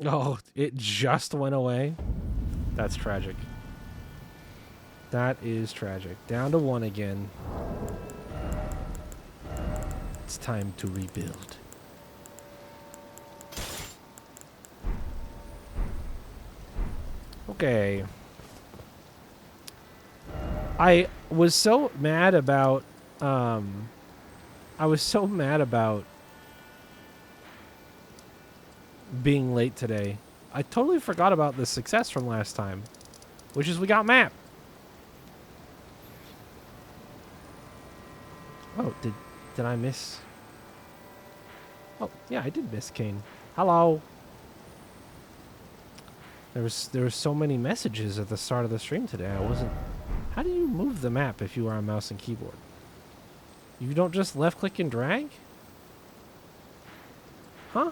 Oh, it just went away? That's tragic. That is tragic. Down to 1 again. It's time to rebuild. Okay. I was so mad about I was so mad about being late today. I totally forgot about the success from last time, which is we got map. Oh, did I miss? Oh, yeah, I did miss Kane. Hello. There was so many messages at the start of the stream today. I wasn't. How do you move the map if you are on mouse and keyboard? You don't just left click and drag? Huh?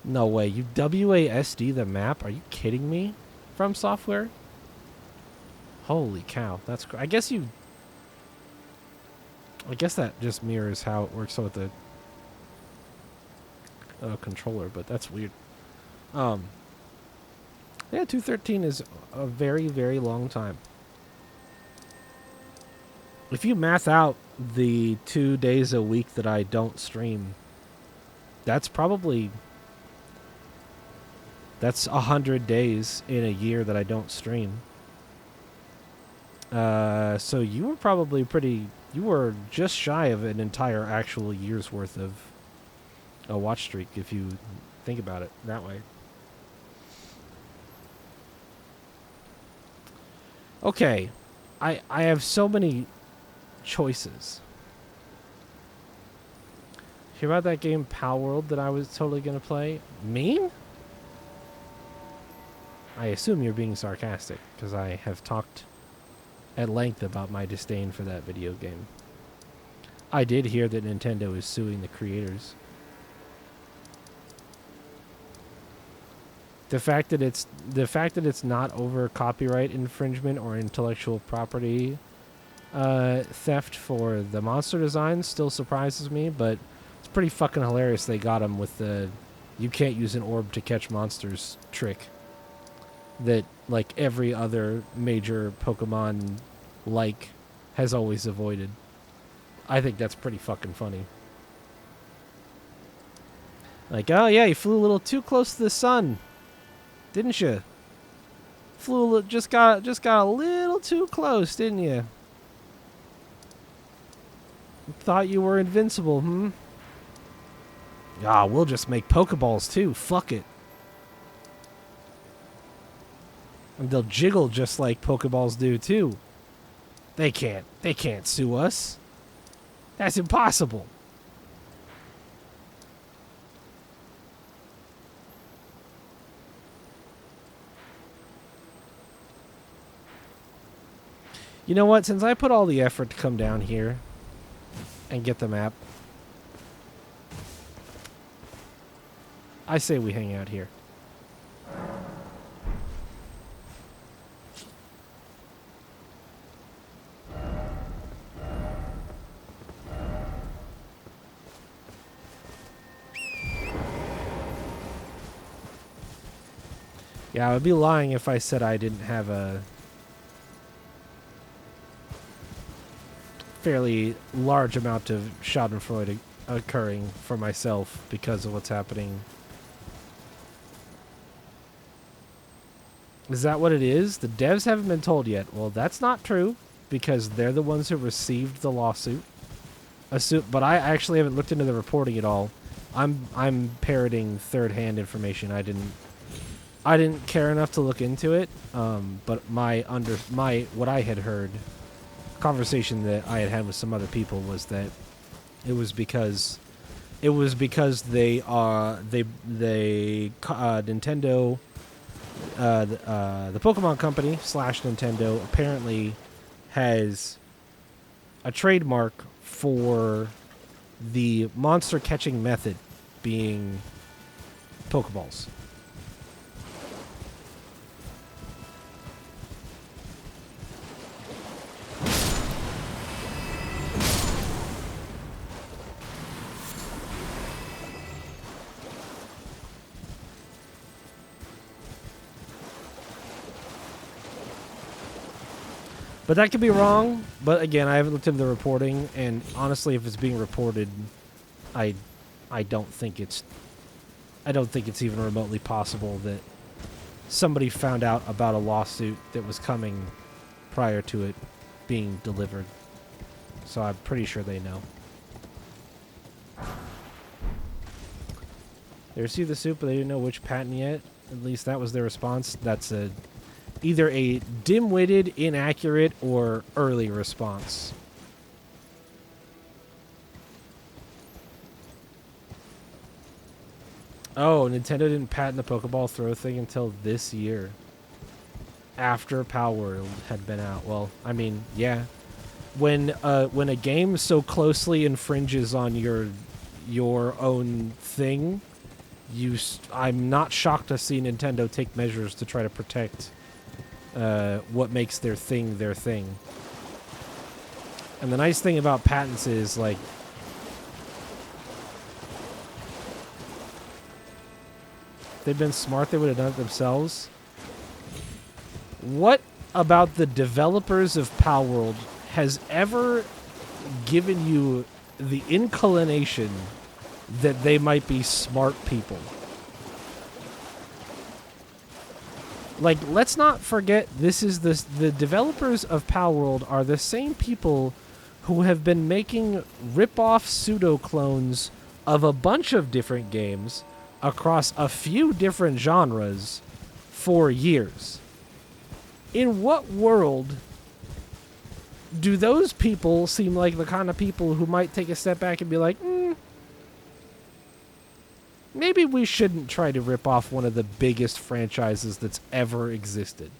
No way. You WASD the map? Are you kidding me? From software? Holy cow. That's I guess that just mirrors how it works with the controller, but that's weird. Yeah, 213 is a very, very long time. If you math out the 2 days a week that I don't stream, that's 100 days in a year that I don't stream. So you were just shy of an entire actual year's worth of a watch streak if you think about it that way. Okay, I have so many choices. Hear about that game Pal World that I was totally gonna play? Mean? I assume you're being sarcastic because I have talked at length about my disdain for that video game. I did hear that Nintendo is suing the creators. The fact that it's not over copyright infringement or intellectual property theft for the monster design still surprises me, but it's pretty fucking hilarious they got him with the you can't use an orb to catch monsters trick that like every other major Pokemon like has always avoided. I think that's pretty fucking funny. Like, oh yeah, you flew a little too close to the sun, didn't you? Just got a little too close, didn't you? Thought you were invincible, hmm? Ah, we'll just make Pokeballs too. Fuck it. And they'll jiggle just like Pokeballs do too. They can't sue us. That's impossible. You know what? Since I put all the effort to come down here and get the map, I say we hang out here. Yeah, I would be lying if I said I didn't have a fairly large amount of schadenfreude occurring for myself because of what's happening. Is that what it is? The devs haven't been told yet. Well, that's not true because they're the ones who received the lawsuit. But I actually haven't looked into the reporting at all. I'm parroting third-hand information. I didn't care enough to look into it. But what I had heard, conversation that I had had with some other people was that it was because Nintendo, the Pokemon Company / Nintendo apparently has a trademark for the monster catching method being Pokeballs. But that could be wrong. But again, I haven't looked into the reporting, and honestly, if it's being reported, I don't think it's even remotely possible that somebody found out about a lawsuit that was coming prior to it being delivered. So I'm pretty sure they know. They received the suit, but they didn't know which patent yet. At least that was their response. That's either a dim-witted, inaccurate, or early response. Oh, Nintendo didn't patent the Pokeball throw thing until this year. After Palworld had been out. Well, I mean, yeah. When a game so closely infringes on your own thing, I'm not shocked to see Nintendo take measures to try to protect what makes their thing their thing. And the nice thing about patents is, like, if they'd been smart, they would have done it themselves. What about the developers of Palworld has ever given you the inclination that they might be smart people? Like, let's not forget, the developers of Palworld are the same people who have been making rip-off pseudo-clones of a bunch of different games across a few different genres for years. In what world do those people seem like the kind of people who might take a step back and be like, maybe we shouldn't try to rip off one of the biggest franchises that's ever existed?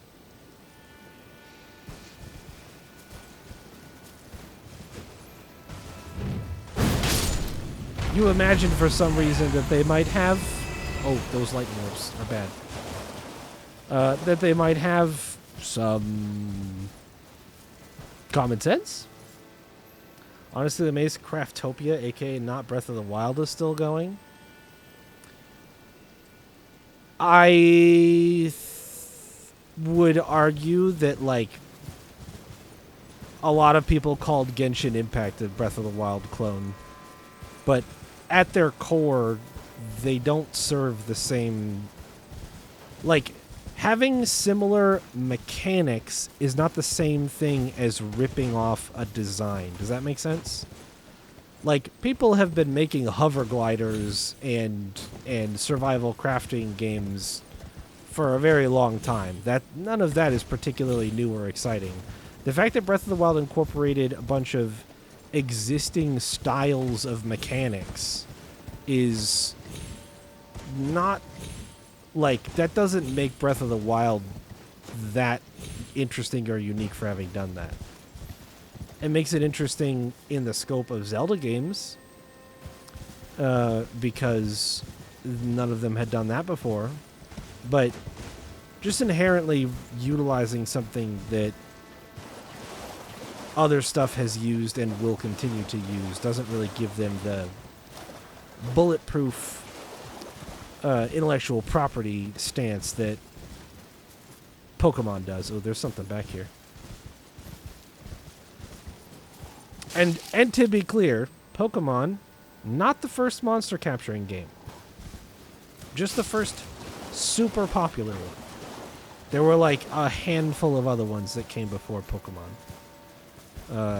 You imagine for some reason that they might have... Oh, those lightning orbs are bad. That they might have some common sense? Honestly, the Maze Craftopia, aka not Breath of the Wild, is still going. I would argue that, like, a lot of people called Genshin Impact a Breath of the Wild clone. But at their core, they don't serve the same... Like, having similar mechanics is not the same thing as ripping off a design. Does that make sense? Like, people have been making hover gliders and survival crafting games for a very long time. None of that is particularly new or exciting. The fact that Breath of the Wild incorporated a bunch of existing styles of mechanics is not... Like, that doesn't make Breath of the Wild that interesting or unique for having done that. It makes it interesting in the scope of Zelda games, because none of them had done that before. But just inherently utilizing something that other stuff has used and will continue to use doesn't really give them the bulletproof intellectual property stance that Pokemon does. Oh, there's something back here. And to be clear, Pokemon, not the first monster capturing game. Just the first super popular one. There were like a handful of other ones that came before Pokemon.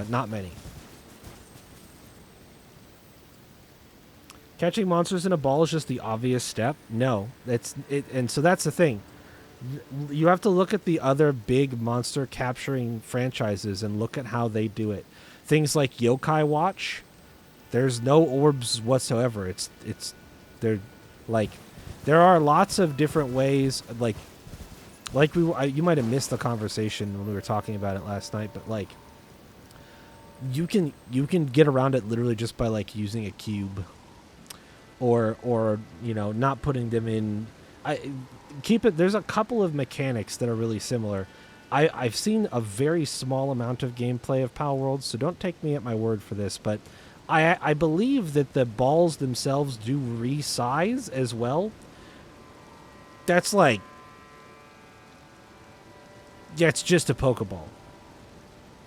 Not many. Catching monsters in a ball is just the obvious step. No, and so that's the thing. You have to look at the other big monster capturing franchises and look at how they do it. Things like Yokai Watch, there's no orbs whatsoever. They're like, there are lots of different ways. Like you might have missed the conversation when we were talking about it last night, but like, you can get around it literally just by like using a cube. Or you know, not putting them in. There's a couple of mechanics that are really similar. I've seen a very small amount of gameplay of Palworld, so don't take me at my word for this, but I believe that the balls themselves do resize as well. That's like, yeah, it's just a Pokeball.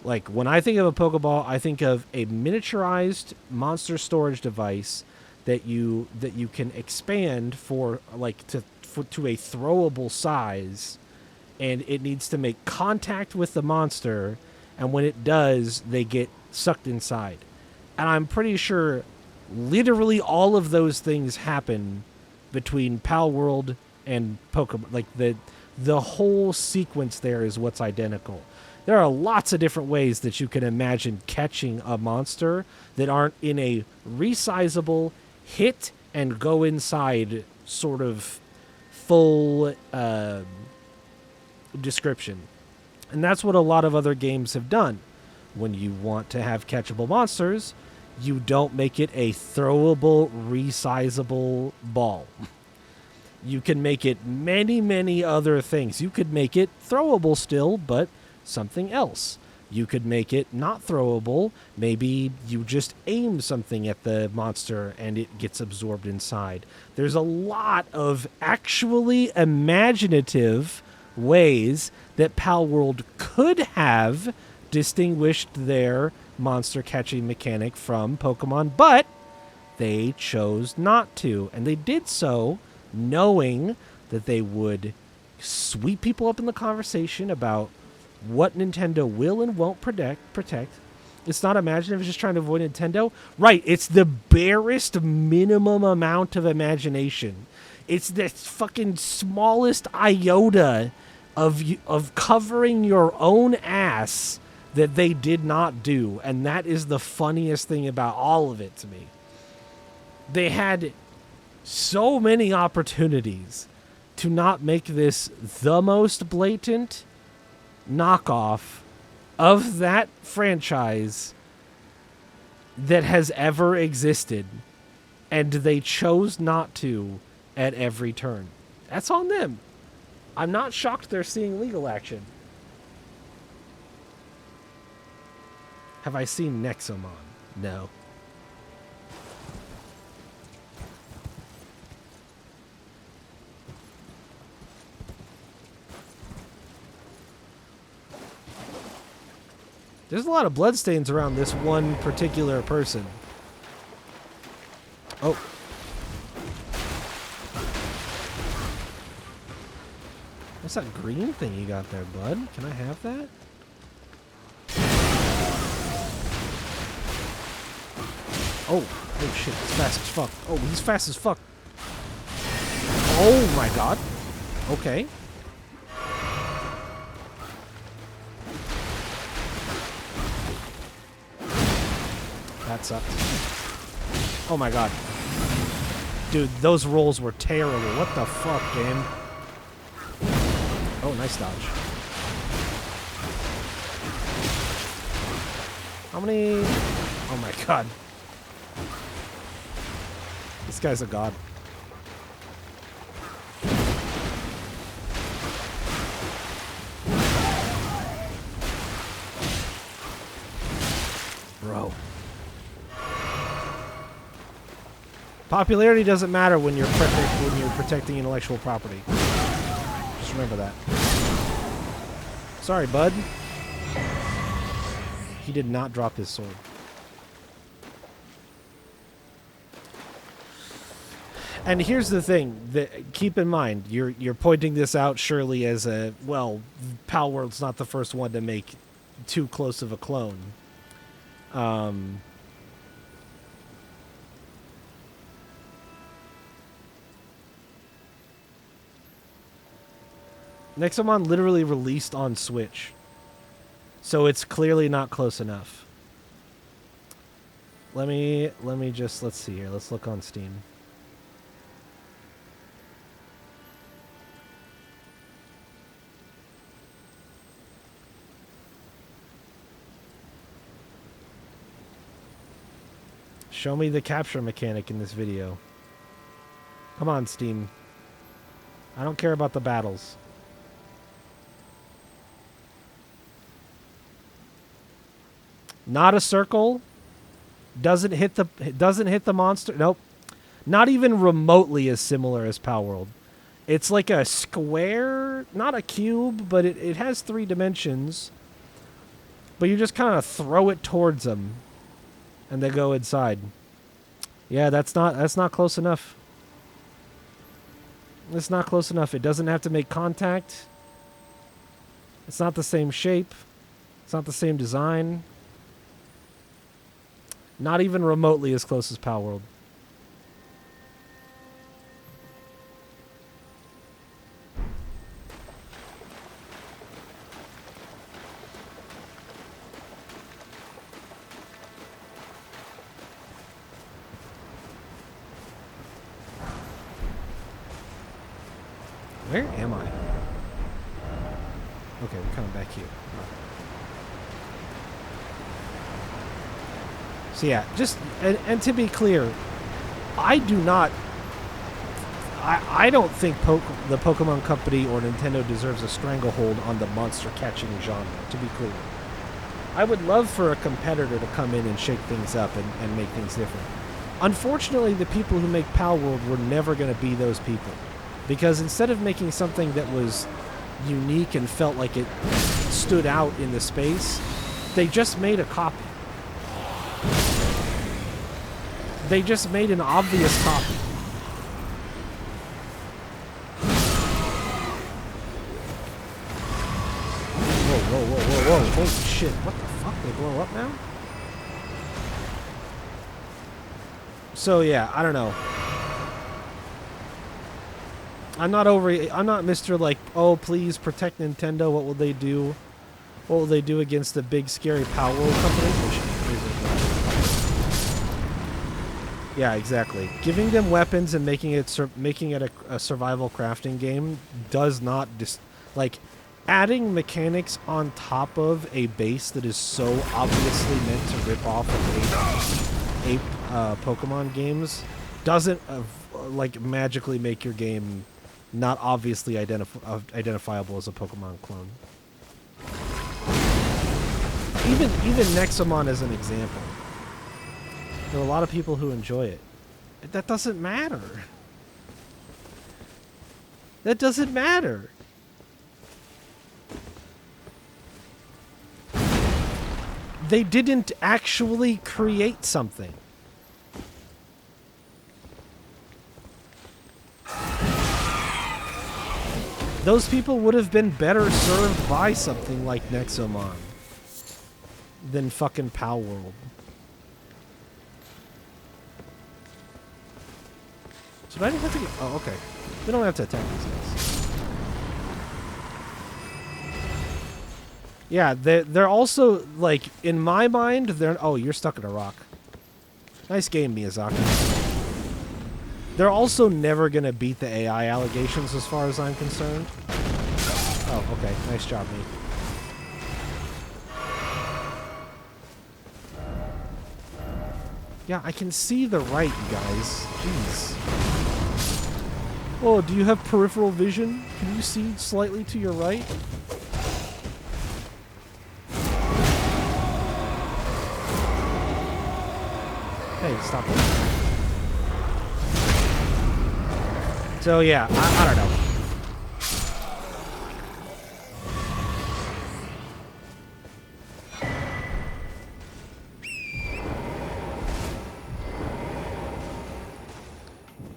Like, when I think of a Pokeball, I think of a miniaturized monster storage device that you can expand for to a throwable size, and it needs to make contact with the monster, and when it does, they get sucked inside. And I'm pretty sure literally all of those things happen between Pal World and Pokemon. Like, the whole sequence there is what's identical. There are lots of different ways that you can imagine catching a monster that aren't in a resizable hit and go inside sort of full description. And that's what a lot of other games have done. When you want to have catchable monsters, you don't make it a throwable, resizable ball. You can make it many, many other things. You could make it throwable still, but something else. You could make it not throwable. Maybe you just aim something at the monster and it gets absorbed inside. There's a lot of actually imaginative ways that Pal World could have distinguished their monster catching mechanic from Pokemon, but they chose not to. And they did so knowing that they would sweep people up in the conversation about what Nintendo will and won't protect. It's not imaginative, it's just trying to avoid Nintendo. Right, it's the barest minimum amount of imagination. It's the fucking smallest iota of covering your own ass that they did not do. And that is the funniest thing about all of it to me. They had so many opportunities to not make this the most blatant knockoff of that franchise that has ever existed, and they chose not to at every turn. That's on them. I'm not shocked they're seeing legal action. Have I seen Nexomon? No. There's a lot of bloodstains around this one particular person. Oh. What's that green thing you got there, bud? Can I have that? Oh shit, he's fast as fuck. Oh, he's fast as fuck. Oh my god. Okay. That sucked. Oh my god. Dude, those rolls were terrible. What the fuck, game? Oh, nice dodge. How many... Oh my god. This guy's a god. Bro. Popularity doesn't matter when you're protecting intellectual property. Just remember that. Sorry, bud. He did not drop his sword. And here's the thing that keep in mind, you're pointing this out surely as a, well, Pal World's not the first one to make too close of a clone. Nexomon literally released on Switch. So it's clearly not close enough. Let me just, let's see here. Let's look on Steam. Show me the capture mechanic in this video. Come on, Steam. I don't care about the battles. Not a circle. Doesn't hit the monster. Nope. Not even remotely as similar as Pal World. It's like a square, not a cube, but it has 3 dimensions. But you just kind of throw it towards them, and they go inside. Yeah, that's not close enough. It's not close enough. It doesn't have to make contact. It's not the same shape. It's not the same design. Not even remotely as close as Palworld. Where am I? Okay, we're coming back here. So yeah, just and to be clear, I do not. I don't think the Pokemon Company or Nintendo deserves a stranglehold on the monster catching genre. To be clear, I would love for a competitor to come in and shake things up and make things different. Unfortunately, the people who make Palworld were never going to be those people. Because instead of making something that was unique and felt like it stood out in the space, they just made a copy. They just made an obvious copy. Whoa. Holy shit. What the fuck? They blow up now? So yeah, I don't know. I'm not Mr. like, oh, please protect Nintendo. What will they do? What will they do against the big, scary Palworld company? Yeah, exactly. Giving them weapons and making it a survival crafting game does not like adding mechanics on top of a base that is so obviously meant to rip off of ape Pokemon games doesn't like magically make your game not obviously identifiable as a Pokemon clone. Even Nexomon as an example. There are a lot of people who enjoy it. That doesn't matter. That doesn't matter. They didn't actually create something. Those people would have been better served by something like Nexomon than fucking Palworld. So I didn't have to get... Oh, okay. We don't have to attack these guys. Yeah, they're also, like, in my mind, they're... Oh, you're stuck in a rock. Nice game, Miyazaki. They're also never going to beat the AI allegations as far as I'm concerned. Oh, okay. Nice job, me. Yeah, I can see the right, you guys. Jeez. Oh, do you have peripheral vision? Can you see slightly to your right? Hey, stop it. So yeah, I don't know.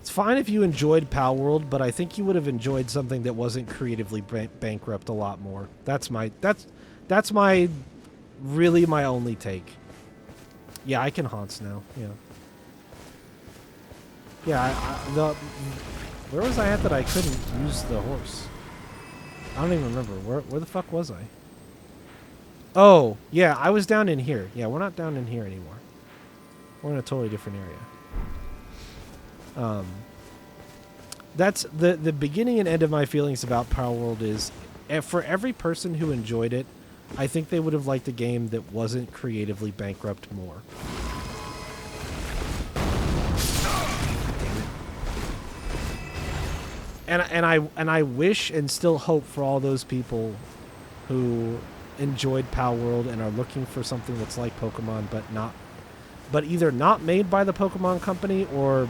It's fine if you enjoyed Palworld, but I think you would have enjoyed something that wasn't creatively bankrupt a lot more. That's my really my only take. Yeah, I can Haunts now. Yeah. Yeah, where was I at that I couldn't use the horse? I don't even remember. Where the fuck was I? Oh, yeah, I was down in here. Yeah, we're not down in here anymore. We're in a totally different area. That's the beginning and end of my feelings about Palworld is for every person who enjoyed it, I think they would have liked a game that wasn't creatively bankrupt more. And I wish and still hope for all those people who enjoyed Palworld and are looking for something that's like Pokemon, but either not made by the Pokemon Company or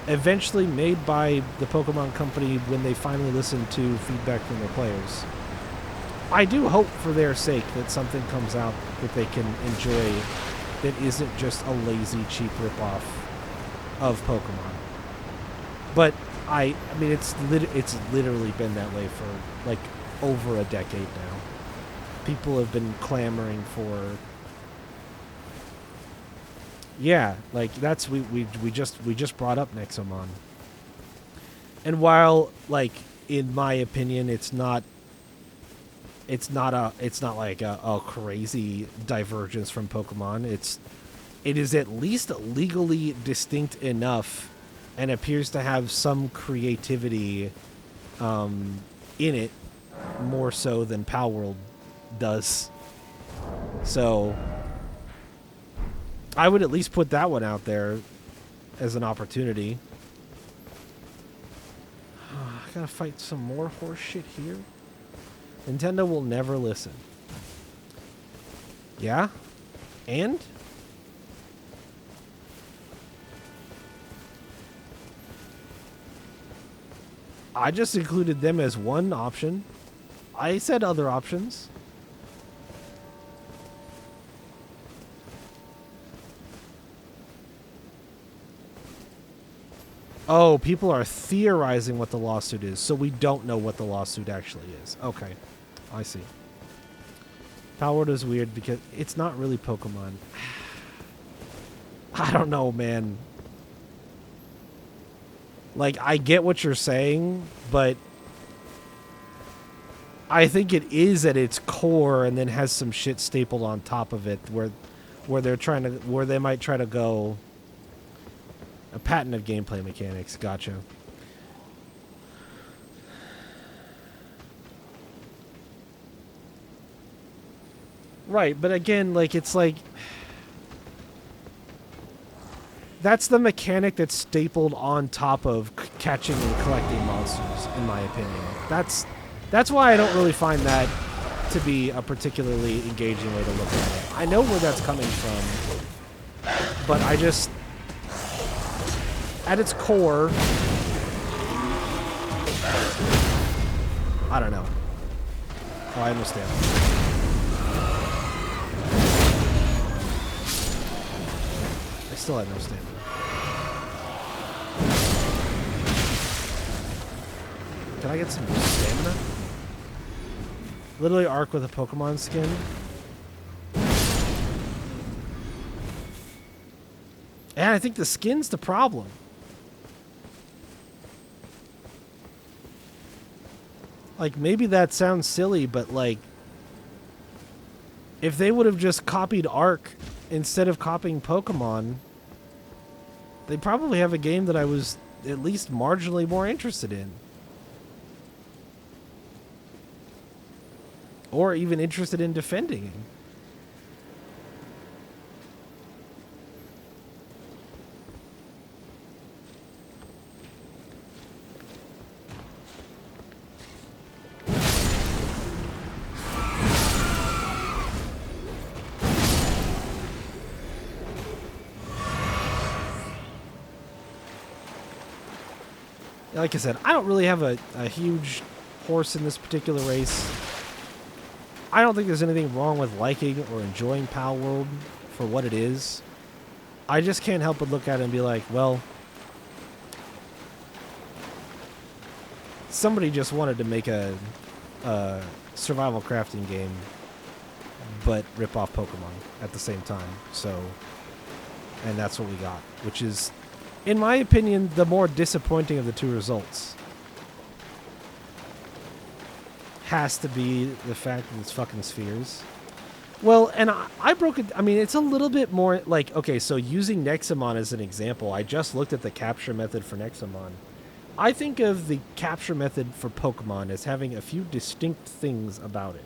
eventually made by the Pokemon Company when they finally listen to feedback from their players. I do hope for their sake that something comes out that they can enjoy that isn't just a lazy, cheap ripoff of Pokemon. But I mean, it's literally been that way for like over a decade now. People have been clamoring for. Yeah, like that's we just brought up Nexomon. And while like in my opinion it's not like a crazy divergence from Pokemon, it is at least legally distinct enough and appears to have some creativity in it more so than Palworld does. So I would at least put that one out there as an opportunity. I gotta fight some more horse shit here. Nintendo will never listen. Yeah? And? I just included them as one option. I said other options. Oh, people are theorizing what the lawsuit is, so we don't know what the lawsuit actually is. Okay, I see. Palworld is weird because it's not really Pokemon. I don't know, man. Like, I get what you're saying, but I think it is at its core and then has some shit stapled on top of it where they might try to go a patent of gameplay mechanics. Gotcha. Right, but again, like, it's like that's the mechanic that's stapled on top of catching and collecting monsters, in my opinion. That's why I don't really find that to be a particularly engaging way to look at it. I know where that's coming from, but I just, at its core, I don't know. Oh, I understand. I still have no stamina. Can I get some stamina? Literally arc with a Pokemon skin. And I think the skin's the problem. Like, maybe that sounds silly, but like, if they would have just copied Arc instead of copying Pokemon, they'd probably have a game that I was at least marginally more interested in. Or even interested in defending. Like I said, I don't really have a huge horse in this particular race. I don't think there's anything wrong with liking or enjoying Palworld for what it is. I just can't help but look at it and be like, well, somebody just wanted to make a survival crafting game, but rip off Pokemon at the same time. So, and that's what we got, which is, in my opinion, the more disappointing of the two results. Has to be the fact that it's fucking spheres. Well, and I broke it. I mean, it's a little bit more like, okay, so using Nexomon as an example, I just looked at the capture method for Nexomon. I think of the capture method for Pokemon as having a few distinct things about it.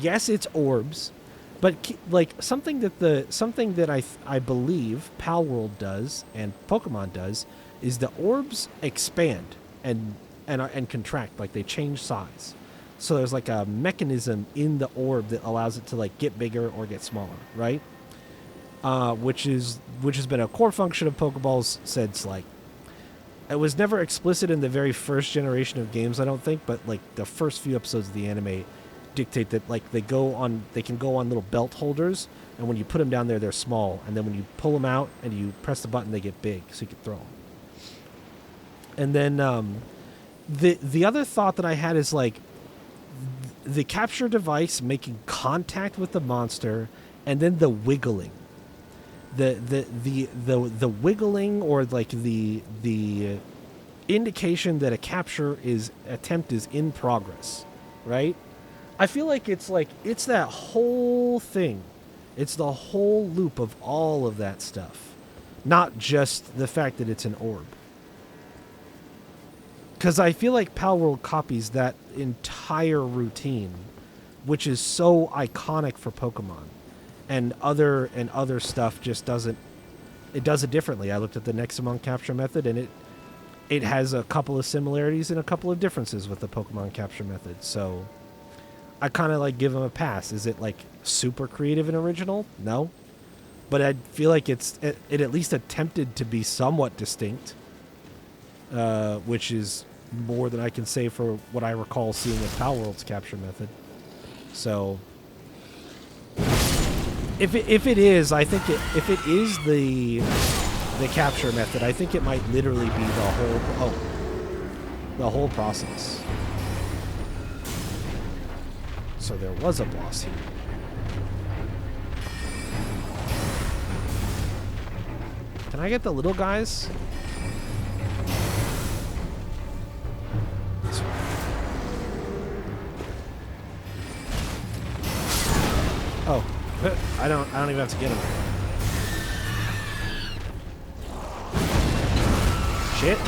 Yes, it's orbs, but like something that I believe Palworld does and Pokemon does is the orbs expand and contract, like they change size. So there's like a mechanism in the orb that allows it to like get bigger or get smaller, right? Which has been a core function of Pokeballs since like, it was never explicit in the very first generation of games, I don't think, but like the first few episodes of the anime dictate that like they can go on little belt holders, and when you put them down there, they're small, and then when you pull them out and you press the button, they get big, so you can throw them. And then the other thought that I had is like the capture device making contact with the monster, and then the wiggling, the wiggling, or like the indication that a capture attempt is in progress, right? I feel like it's that whole thing. It's the whole loop of all of that stuff, not just the fact that it's an orb. Because I feel like Palworld copies that entire routine, which is so iconic for Pokemon, and other stuff just doesn't. It does it differently. I looked at the Nexamon capture method, and it has a couple of similarities and a couple of differences with the Pokemon capture method. So I kind of like give them a pass. Is it like super creative and original? No, but I feel like it at least attempted to be somewhat distinct, which is more than I can say for what I recall seeing in Palworld's capture method. So if it is, I think if it is the capture method, I think it might literally be the whole process. So there was a boss here. Can I get the little guys? This way. Oh, I don't even have to get him. Shit.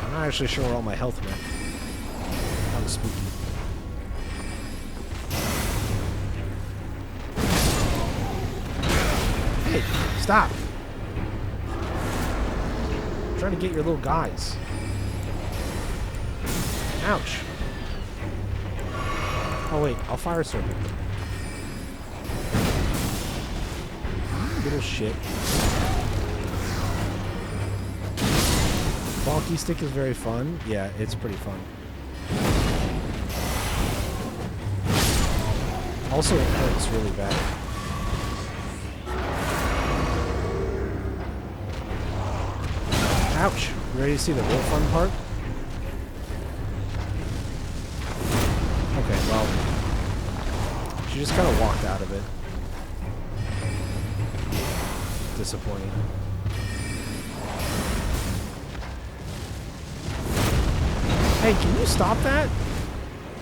I'm not actually sure where all my health went. That was spooky. Hey, stop. I'm trying to get your little guys. Ouch. Oh wait, I'll fire circuit. Little shit. Bonky stick is very fun. Yeah, it's pretty fun. Also, it hurts really bad. Ouch. You ready to see the real fun part? Okay, well, she just kind of walked out of it. Disappointing. Hey, can you stop that?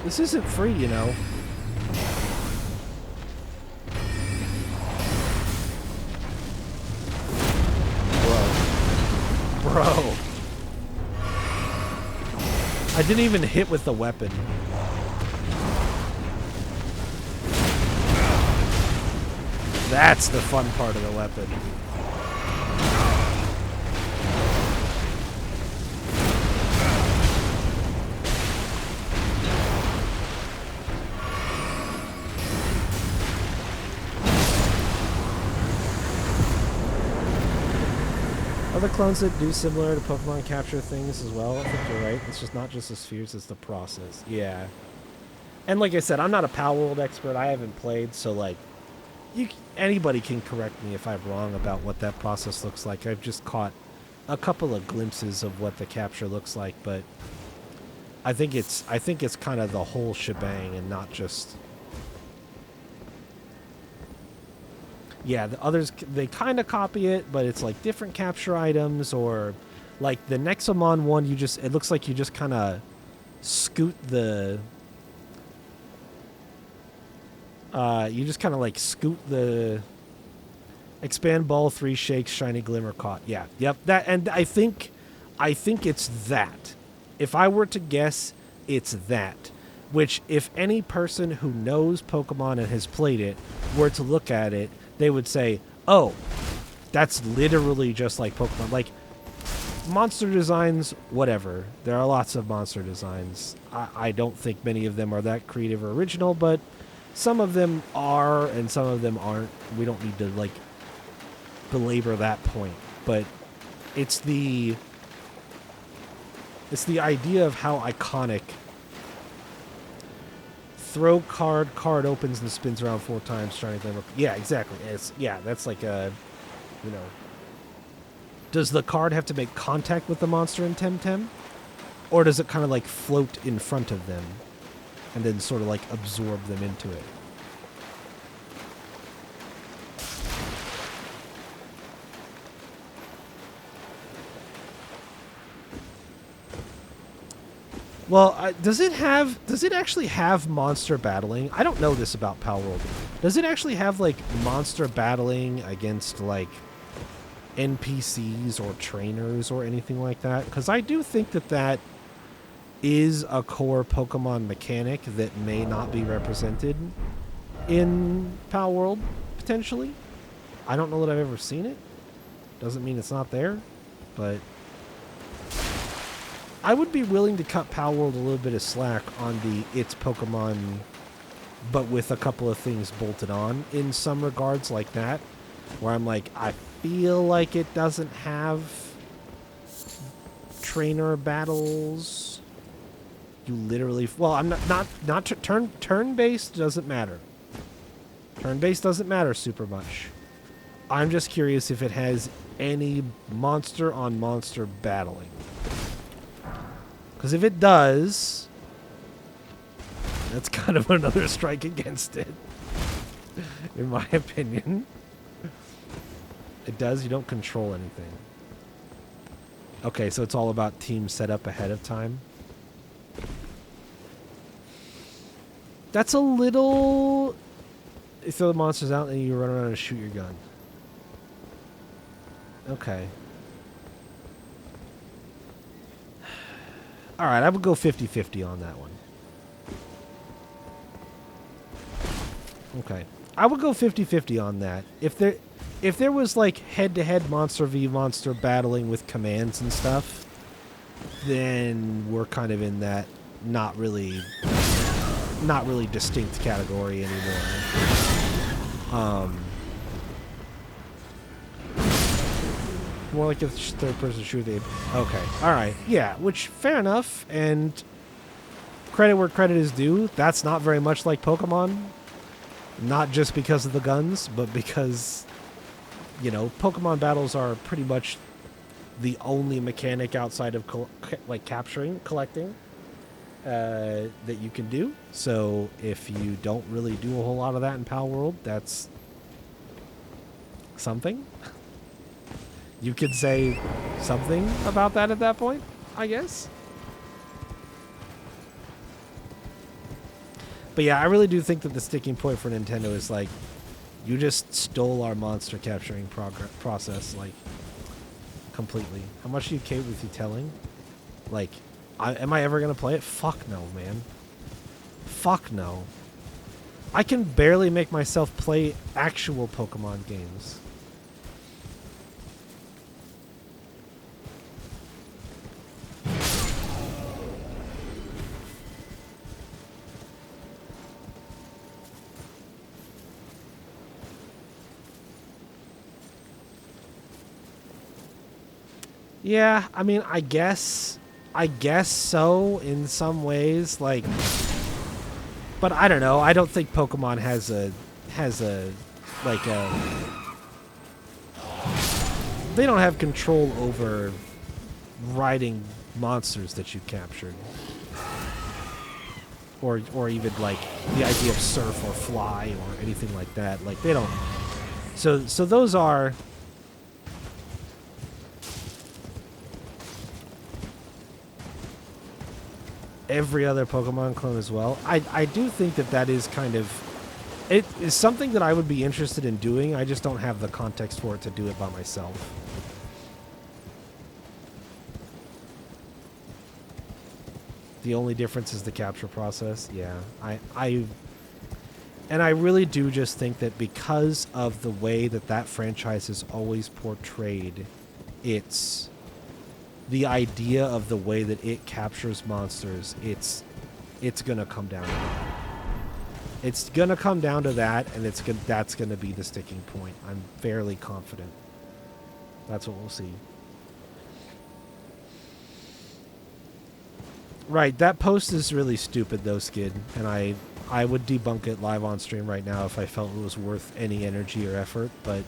This isn't free, you know. Bro. I didn't even hit with the weapon. That's the fun part of the weapon. Other clones that do similar to Pokemon capture things as well. I think you're right. It's just not just the spheres, it's the process. Yeah. And like I said, I'm not a Palworld expert. I haven't played, so like, anybody can correct me if I'm wrong about what that process looks like. I've just caught a couple of glimpses of what the capture looks like, but I think it's kind of the whole shebang and not just. Yeah, the others, they kind of copy it, but it's like different capture items, or like the Nexamon one, it looks like you just kind of scoot the, expand ball, 3 shakes, shiny glimmer caught. Yeah, yep, that, and I think it's that. If I were to guess, it's that. Which, if any person who knows Pokemon and has played it were to look at it, they would say, oh, that's literally just like Pokemon. Like, monster designs, whatever. There are lots of monster designs. I don't think many of them are that creative or original, but some of them are and some of them aren't. We don't need to, like, belabor that point. But it's the idea of how iconic throw card, card opens and spins around 4 times trying to... Yeah, exactly. That's like a, you know... Does the card have to make contact with the monster in Temtem? Or does it kind of like float in front of them and then sort of like absorb them into it? Well, does it actually have monster battling? I don't know this about Palworld. Does it actually have like monster battling against like NPCs or trainers or anything like that? Because I do think that is a core Pokemon mechanic that may not be represented in Palworld, potentially. I don't know that I've ever seen it. Doesn't mean it's not there, but I would be willing to cut Palworld a little bit of slack on the it's Pokemon, but with a couple of things bolted on in some regards like that, where I'm like, I feel like it doesn't have trainer battles. You literally, well, I'm not turn-based doesn't matter. Turn-based doesn't matter super much. I'm just curious if it has any monster on monster battling. Because if it does, that's kind of another strike against it, in my opinion. It does, you don't control anything. Okay, so it's all about team setup ahead of time. That's a little... You throw the monsters out and you run around and shoot your gun. Okay. Alright, I would go 50-50 on that one. Okay. I would go 50-50 on that. If there was like head-to-head monster v monster battling with commands and stuff, then we're kind of in that not really distinct category anymore. More like a third-person shooter. Okay, all right, yeah, which fair enough, and credit where credit is due. That's not very much like Pokemon, not just because of the guns, but because, you know, Pokemon battles are pretty much the only mechanic outside of collecting that you can do. So if you don't really do a whole lot of that in Palworld, that's something. You could say something about that at that point, I guess. But yeah, I really do think that the sticking point for Nintendo is like, you just stole our monster capturing process, like, completely. How much do you care with you telling? Like, am I ever going to play it? Fuck no, man. Fuck no. I can barely make myself play actual Pokemon games. Yeah, I mean, I guess so in some ways, like, but I don't know. I don't think Pokemon has a they don't have control over riding monsters that you captured, or even like the idea of surf or fly or anything like that. Like, they don't. So those are. Every other Pokemon clone as well. I do think that is kind of... It is something that I would be interested in doing. I just don't have the context for it to do it by myself. The only difference is the capture process. Yeah. And I really do just think that because of the way that franchise is always portrayed, it's... the idea of the way that it captures monsters, it's gonna come down to that. It's gonna come down to that, and that's gonna be the sticking point. I'm fairly confident. That's what we'll see. Right, that post is really stupid though, Skid, and I would debunk it live on stream right now if I felt it was worth any energy or effort, but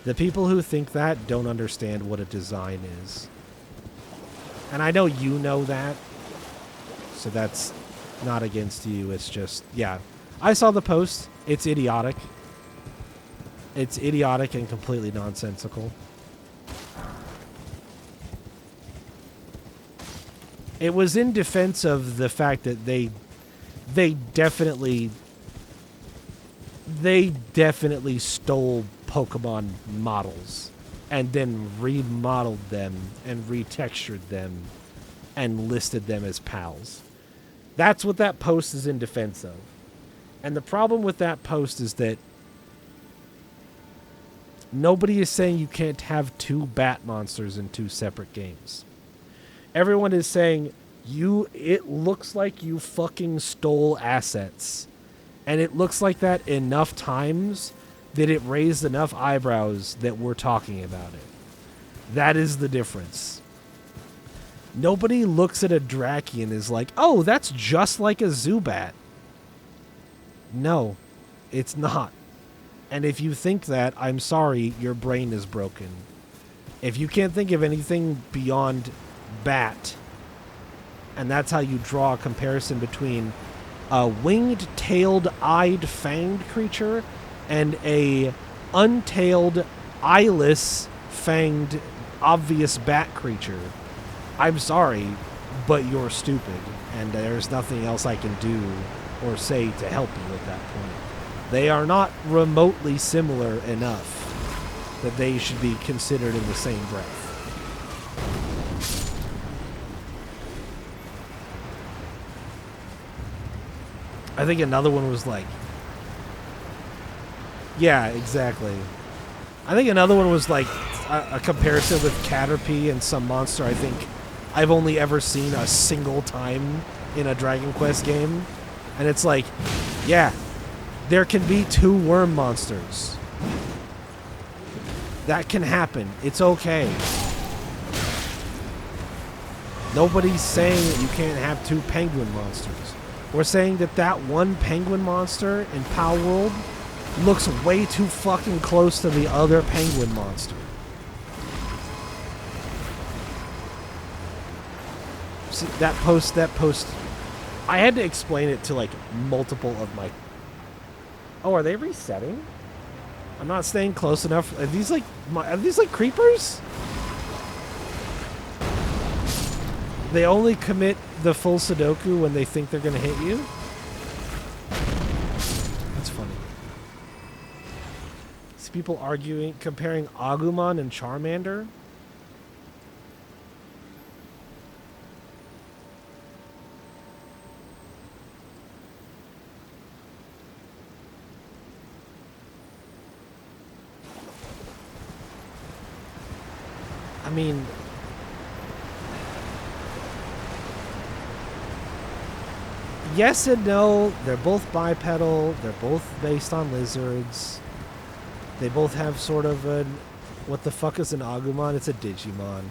the people who think that don't understand what a design is. And I know you know that, so that's not against you. It's just, yeah. I saw the post. It's idiotic. It's idiotic and completely nonsensical. It was in defense of the fact that they definitely stole Pokemon models and then remodeled them and retextured them and listed them as pals. That's what that post is in defense of. And the problem with that post is that nobody is saying you can't have two bat monsters in two separate games. Everyone is saying it looks like you fucking stole assets. And it looks like that enough times that it raised enough eyebrows that we're talking about it. That is the difference. Nobody looks at a Draki and is like, oh, that's just like a Zubat. No, it's not. And if you think that, I'm sorry, your brain is broken. If you can't think of anything beyond bat, and that's how you draw a comparison between a winged, tailed, eyed, fanged creature and a untailed, eyeless, fanged, obvious bat creature, I'm sorry, but you're stupid, and there's nothing else I can do or say to help you at that point. They are not remotely similar enough that they should be considered in the same breath. I think another one was like... Yeah, exactly. I think another one was like a comparison with Caterpie and some monster I think I've only ever seen a single time in a Dragon Quest game. And it's like, yeah, there can be two worm monsters. That can happen. It's okay. Nobody's saying that you can't have two penguin monsters. We're saying that that one penguin monster in Power World looks way too fucking close to the other penguin monster. See, that post, I had to explain it to like multiple of my... Oh, are they resetting? I'm not staying close enough. Are these like creepers? They only commit the full Sudoku when they think they're going to hit you? That's funny. See people arguing, comparing Agumon and Charmander? I mean... Yes and no. They're both bipedal. They're both based on lizards. They both have sort of an... What the fuck is an Agumon? It's a Digimon.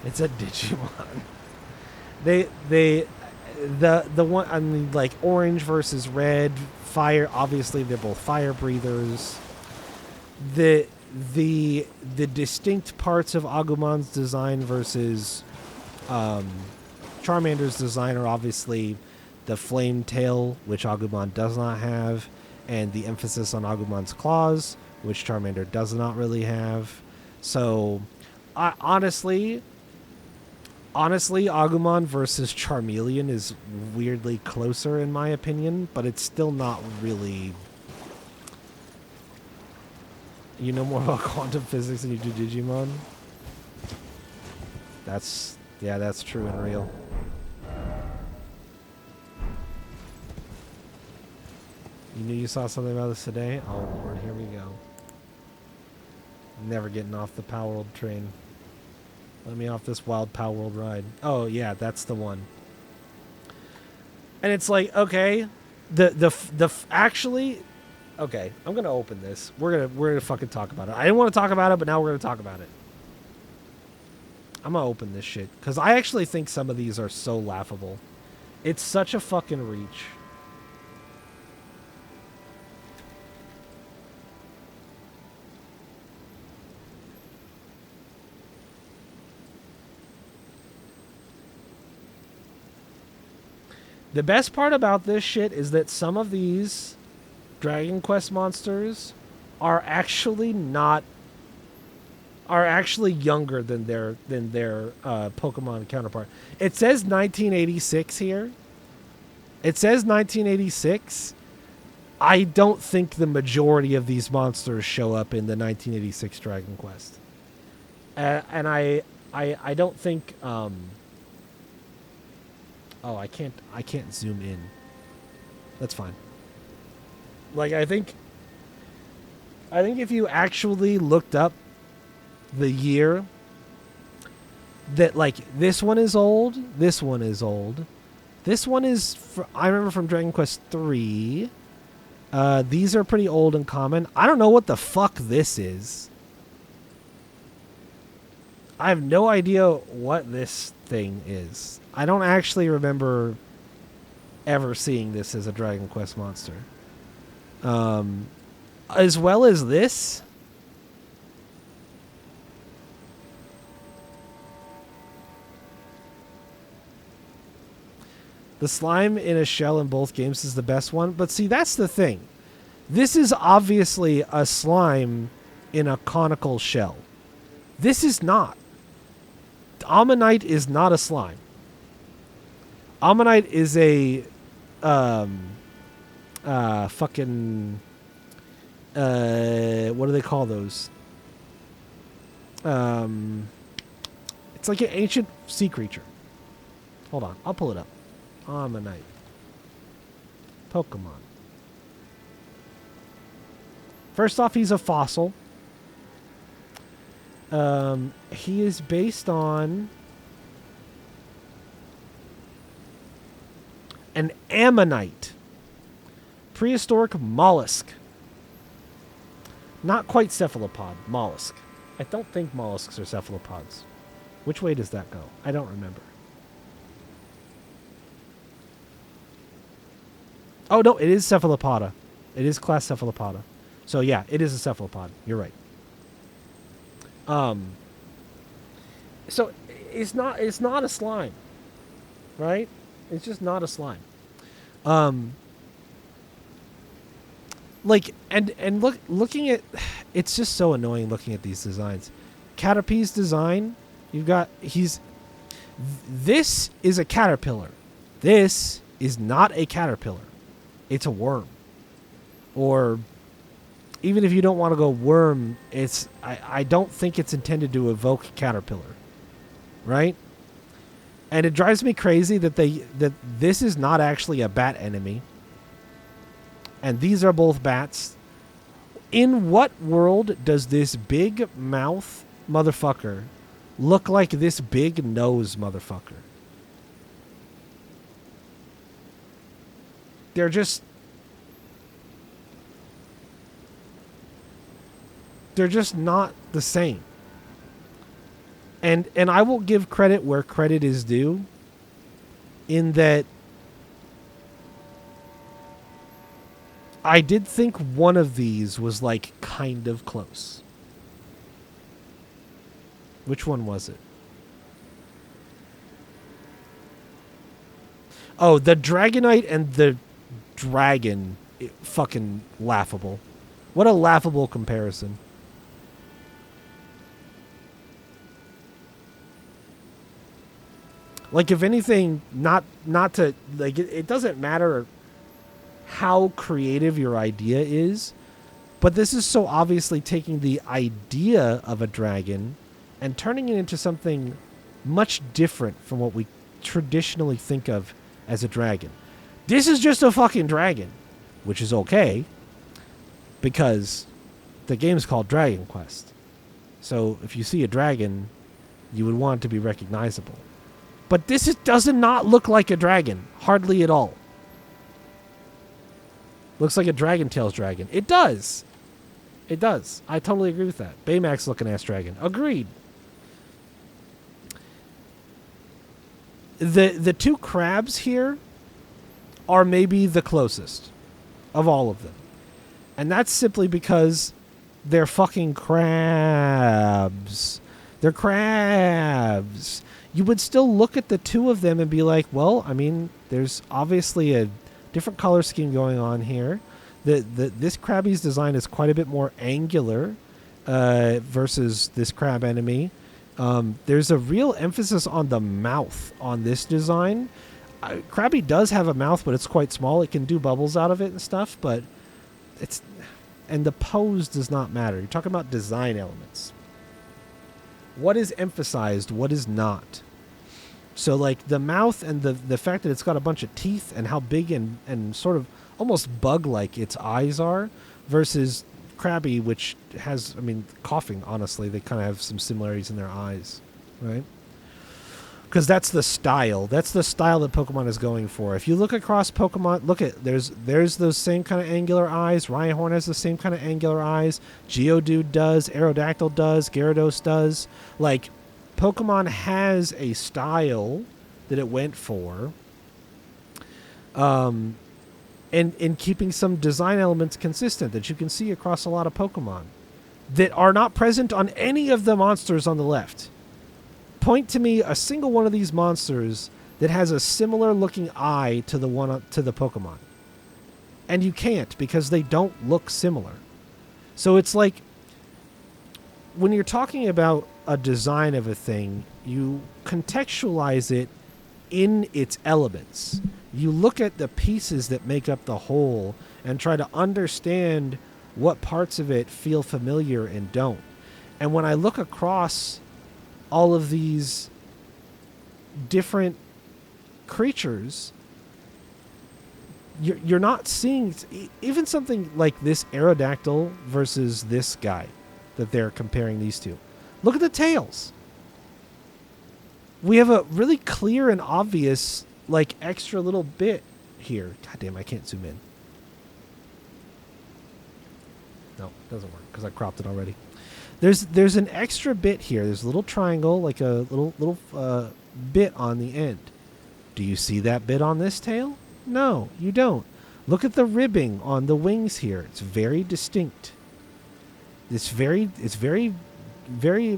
It's a Digimon. The one... I mean, like, orange versus red. Fire... Obviously, they're both fire breathers. The distinct parts of Agumon's design versus Charmander's design are obviously... the flame tail, which Agumon does not have, and the emphasis on Agumon's claws, which Charmander does not really have. So, honestly, Agumon versus Charmeleon is weirdly closer in my opinion, but it's still not really... You know more about quantum physics than you do Digimon? That's true and real. You knew you saw something about this today? Oh Lord, here we go. Never getting off the Power World train. Let me off this wild Power World ride. Oh yeah, that's the one. And it's like, okay, actually, okay, I'm gonna open this. We're gonna fucking talk about it. I didn't want to talk about it, but now we're gonna talk about it. I'm gonna open this shit because I actually think some of these are so laughable. It's such a fucking reach. The best part about this shit is that some of these Dragon Quest monsters are actually not are actually younger than their Pokemon counterpart. It says 1986 here. It says 1986. I don't think the majority of these monsters show up in the 1986 Dragon Quest, and I don't think. Oh, I can't zoom in. That's fine. Like I think if you actually looked up the year that, like, this one is old, this one is old, this one is I remember from Dragon Quest 3. These are pretty old and common. I don't know what the fuck this is. I have no idea what this thing is. I don't actually remember ever seeing this as a Dragon Quest monster. As well as this. The slime in a shell in both games is the best one. But see, that's the thing. This is obviously a slime in a conical shell. This is not. Ammonite is not a slime. Ammonite is a fucking what do they call those? It's like an ancient sea creature. Hold on, I'll pull it up. Ammonite. Pokemon. First off, he's a fossil. He is based on an ammonite. Prehistoric mollusk. Not quite cephalopod. Mollusk. I don't think mollusks are cephalopods. Which way does that go? I don't remember. Oh, no, it is cephalopoda. It is class cephalopoda. So, yeah, it is a cephalopod. You're right. So it's not a slime, right? It's just not a slime. Like, and looking at, it's just so annoying looking at these designs. Caterpie's design, you've got, this is a caterpillar. This is not a caterpillar. It's a worm. Or even if you don't want to go worm, I don't think it's intended to evoke caterpillar. Right? And it drives me crazy that this is not actually a bat enemy. And these are both bats. In what world does this big mouth motherfucker look like this big nose motherfucker? They're just not the same. And I will give credit where credit is due, in that I did think one of these was, like, kind of close. Which one was it? Oh, the Dragonite and the dragon. Fucking laughable. What a laughable comparison. Like, if anything, not to, like, it doesn't matter how creative your idea is, but this is so obviously taking the idea of a dragon and turning it into something much different from what we traditionally think of as a dragon. This is just a fucking dragon, which is okay, because the game's called Dragon Quest. So if you see a dragon, you would want it to be recognizable. But this does not look like a dragon. Hardly at all. Looks like a Dragon Tales dragon. It does. It does. I totally agree with that. Baymax looking ass dragon. Agreed. The two crabs here are maybe the closest of all of them. And that's simply because they're fucking crabs. They're crabs. You would still look at the two of them and be like, well, I mean, there's obviously a different color scheme going on here. This Krabby's design is quite a bit more angular versus this crab enemy. There's a real emphasis on the mouth on this design. Krabby does have a mouth, but it's quite small. It can do bubbles out of it and stuff, but and the pose does not matter. You're talking about design elements. What is emphasized, what is not. So like the mouth and the fact that it's got a bunch of teeth and how big and sort of almost bug-like its eyes are versus Krabby, which has, I mean, coughing, honestly, they kind of have some similarities in their eyes, right? Because that's the style. That's the style that Pokemon is going for. If you look across Pokemon, look at, there's those same kind of angular eyes. Rhyhorn has the same kind of angular eyes. Geodude does. Aerodactyl does. Gyarados does. Like, Pokemon has a style that it went for. And in keeping some design elements consistent that you can see across a lot of Pokemon that are not present on any of the monsters on the left. Point to me a single one of these monsters that has a similar looking eye to the one to the Pokemon. And you can't because they don't look similar. So it's like when you're talking about a design of a thing, you contextualize it in its elements. You look at the pieces that make up the whole and try to understand what parts of it feel familiar and don't. And when I look across all of these different creatures, you're not seeing even something like this Aerodactyl versus this guy that they're comparing these two. Look at the tails. We have a really clear and obvious like extra little bit here. God damn, I can't zoom in. No, it doesn't work because I cropped it already. There's an extra bit here. There's a little triangle, like a little bit on the end. Do you see that bit on this tail? No, you don't. Look at the ribbing on the wings here. It's very distinct. It's very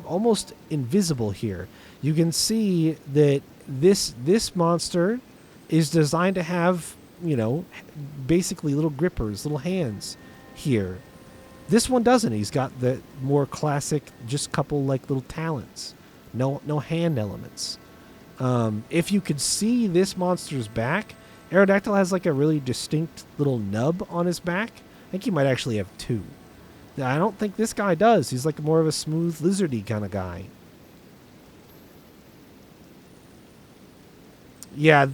almost invisible here. You can see that this monster is designed to have, you know, basically little grippers, little hands here. This one doesn't. He's got the more classic, just couple like little talons. No hand elements. If you could see this monster's back, Aerodactyl has like a really distinct little nub on his back. I think he might actually have two. I don't think this guy does. He's like more of a smooth lizardy kind of guy. Yeah,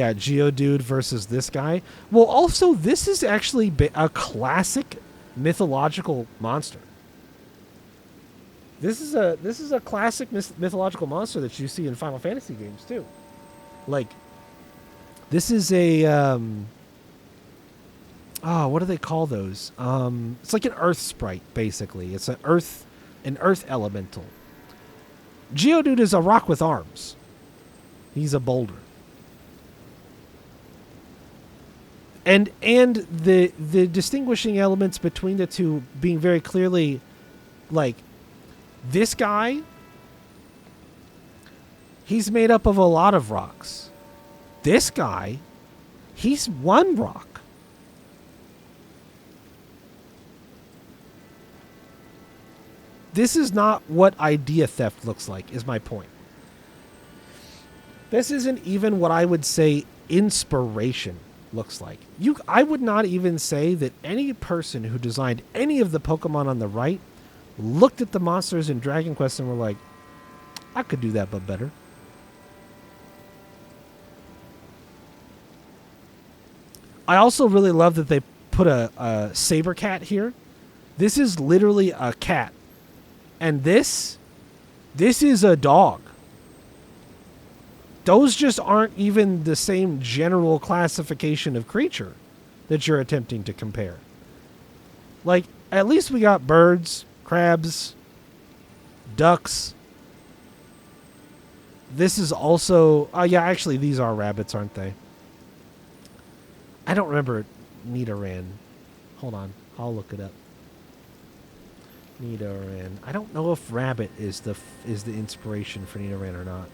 Geodude versus this guy. Well, also, this is actually a classic mythological monster. This is a classic mythological monster that you see in Final Fantasy games too. Like, this is a what do they call those? It's like an earth sprite, basically. It's an earth elemental. Geodude is a rock with arms. He's a boulder. And the distinguishing elements between the two being very clearly, like, this guy, he's made up of a lot of rocks. This guy, he's one rock. This is not what idea theft looks like, is my point. This isn't even what I would say inspiration looks like. I would not even say that any person who designed any of the Pokemon on the right looked at the monsters in Dragon Quest and were like, I could do that but better. I also really love that they put a saber cat here. This is literally a cat. And this is a dog. Those just aren't even the same general classification of creature that you're attempting to compare. Like, at least we got birds, crabs, ducks. This is also... yeah, actually, these are rabbits, aren't they? I don't remember Nidoran. Hold on. I'll look it up. Nidoran. I don't know if rabbit is the inspiration for Nidoran or not.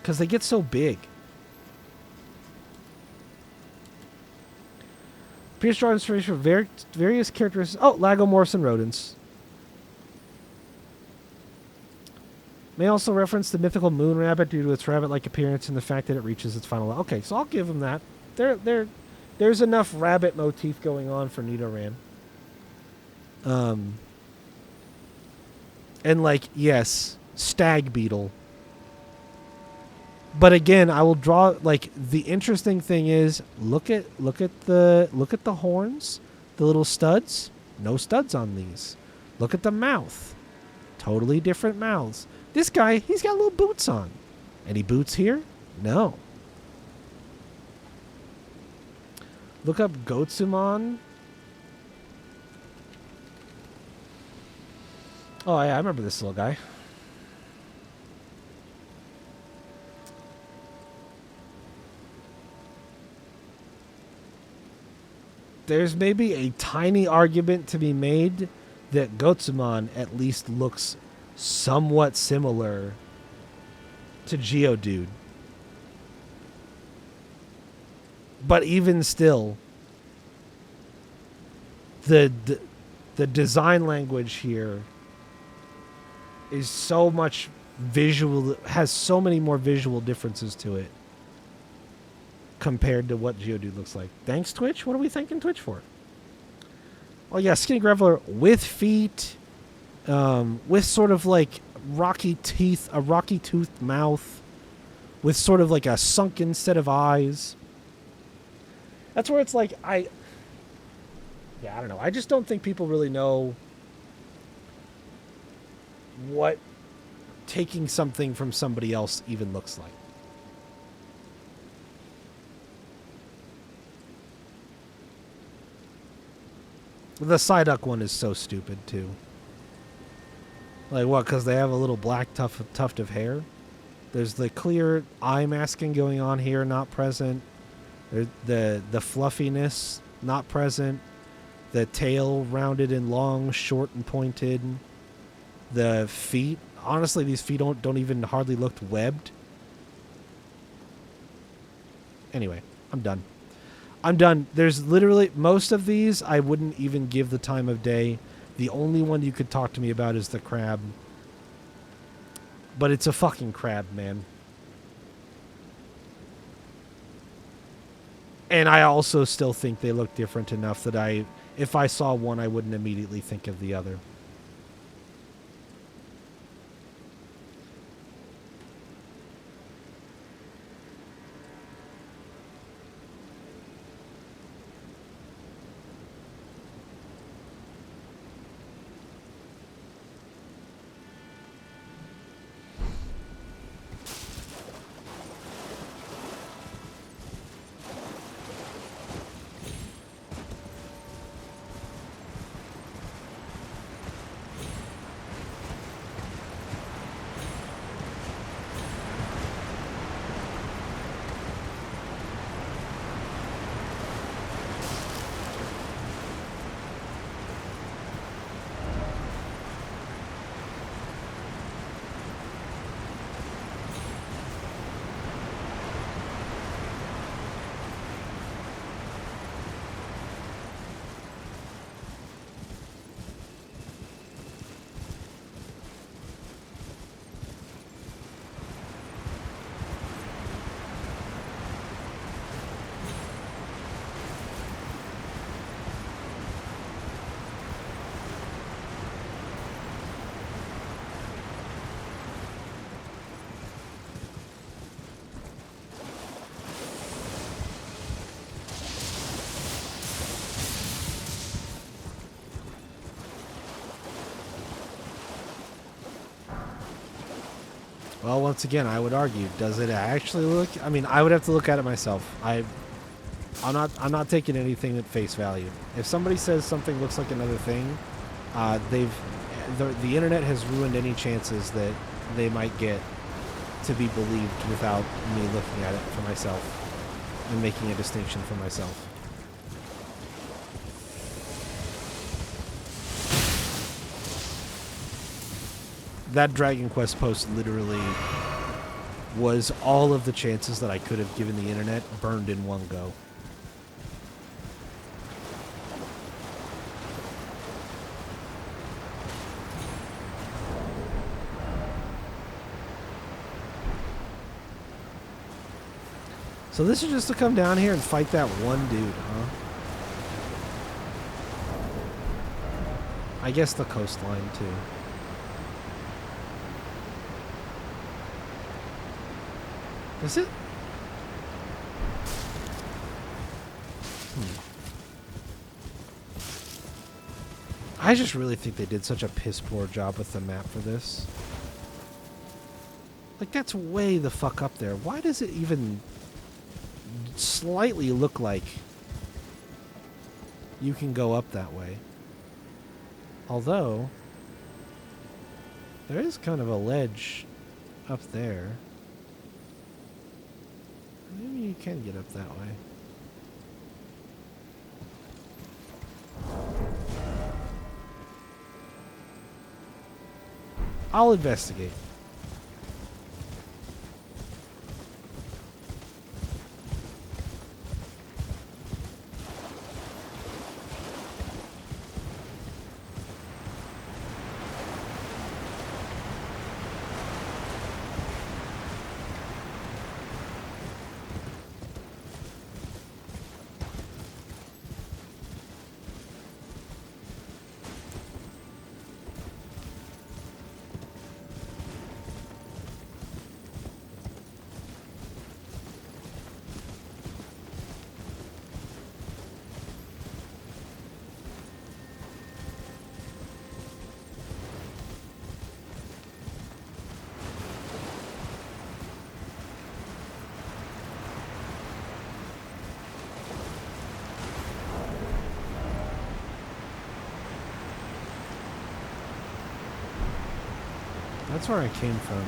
Because they get so big. Appears to draw inspiration from various characteristics. Oh, lagomorphs and rodents. May also reference the mythical moon rabbit due to its rabbit-like appearance and the fact that it reaches its final level. Okay, so I'll give them that. There's enough rabbit motif going on for Nidoran. And like, yes, stag beetle. But again, I will draw, like, the interesting thing is look at the horns, the little studs. No studs on these. Look at the mouth. Totally different mouths. This guy, he's got little boots on. Any boots here? No. Look up Gotsumon. Oh yeah, I remember this little guy. There's maybe a tiny argument to be made that Gotsumon at least looks somewhat similar to Geodude. But even still, the design language here is so much visual, has so many more visual differences to it compared to what Geodude looks like. Thanks, Twitch. What are we thanking Twitch for? Oh yeah, Skinny Graveler with feet, with sort of like rocky teeth, a rocky toothed mouth, with sort of like a sunken set of eyes. That's where it's like, I don't know. I just don't think people really know what taking something from somebody else even looks like. The Psyduck one is so stupid, too. Like, what, because they have a little black tuft of hair? There's the clear eye masking going on here, not present. The fluffiness, not present. The tail rounded and long, short and pointed. The feet. Honestly, these feet don't even hardly look webbed. Anyway, I'm done. I'm done. There's literally, most of these I wouldn't even give the time of day. The only one you could talk to me about is the crab. But it's a fucking crab, man. And I also still think they look different enough that if I saw one, I wouldn't immediately think of the other. Well, once again, I would argue, does it actually look? I mean, I would have to look at it myself. I'm not taking anything at face value. If somebody says something looks like another thing, the internet has ruined any chances that they might get to be believed without me looking at it for myself. and making a distinction for myself. That Dragon Quest post literally was all of the chances that I could have given the internet burned in one go. So this is just to come down here and fight that one dude, huh? I guess the coastline, too. Is it? I just really think they did such a piss-poor job with the map for this. Like, that's way the fuck up there. Why does it even slightly look like you can go up that way? Although, there is kind of a ledge up there. Maybe you can get up that way. I'll investigate. That's where I came from.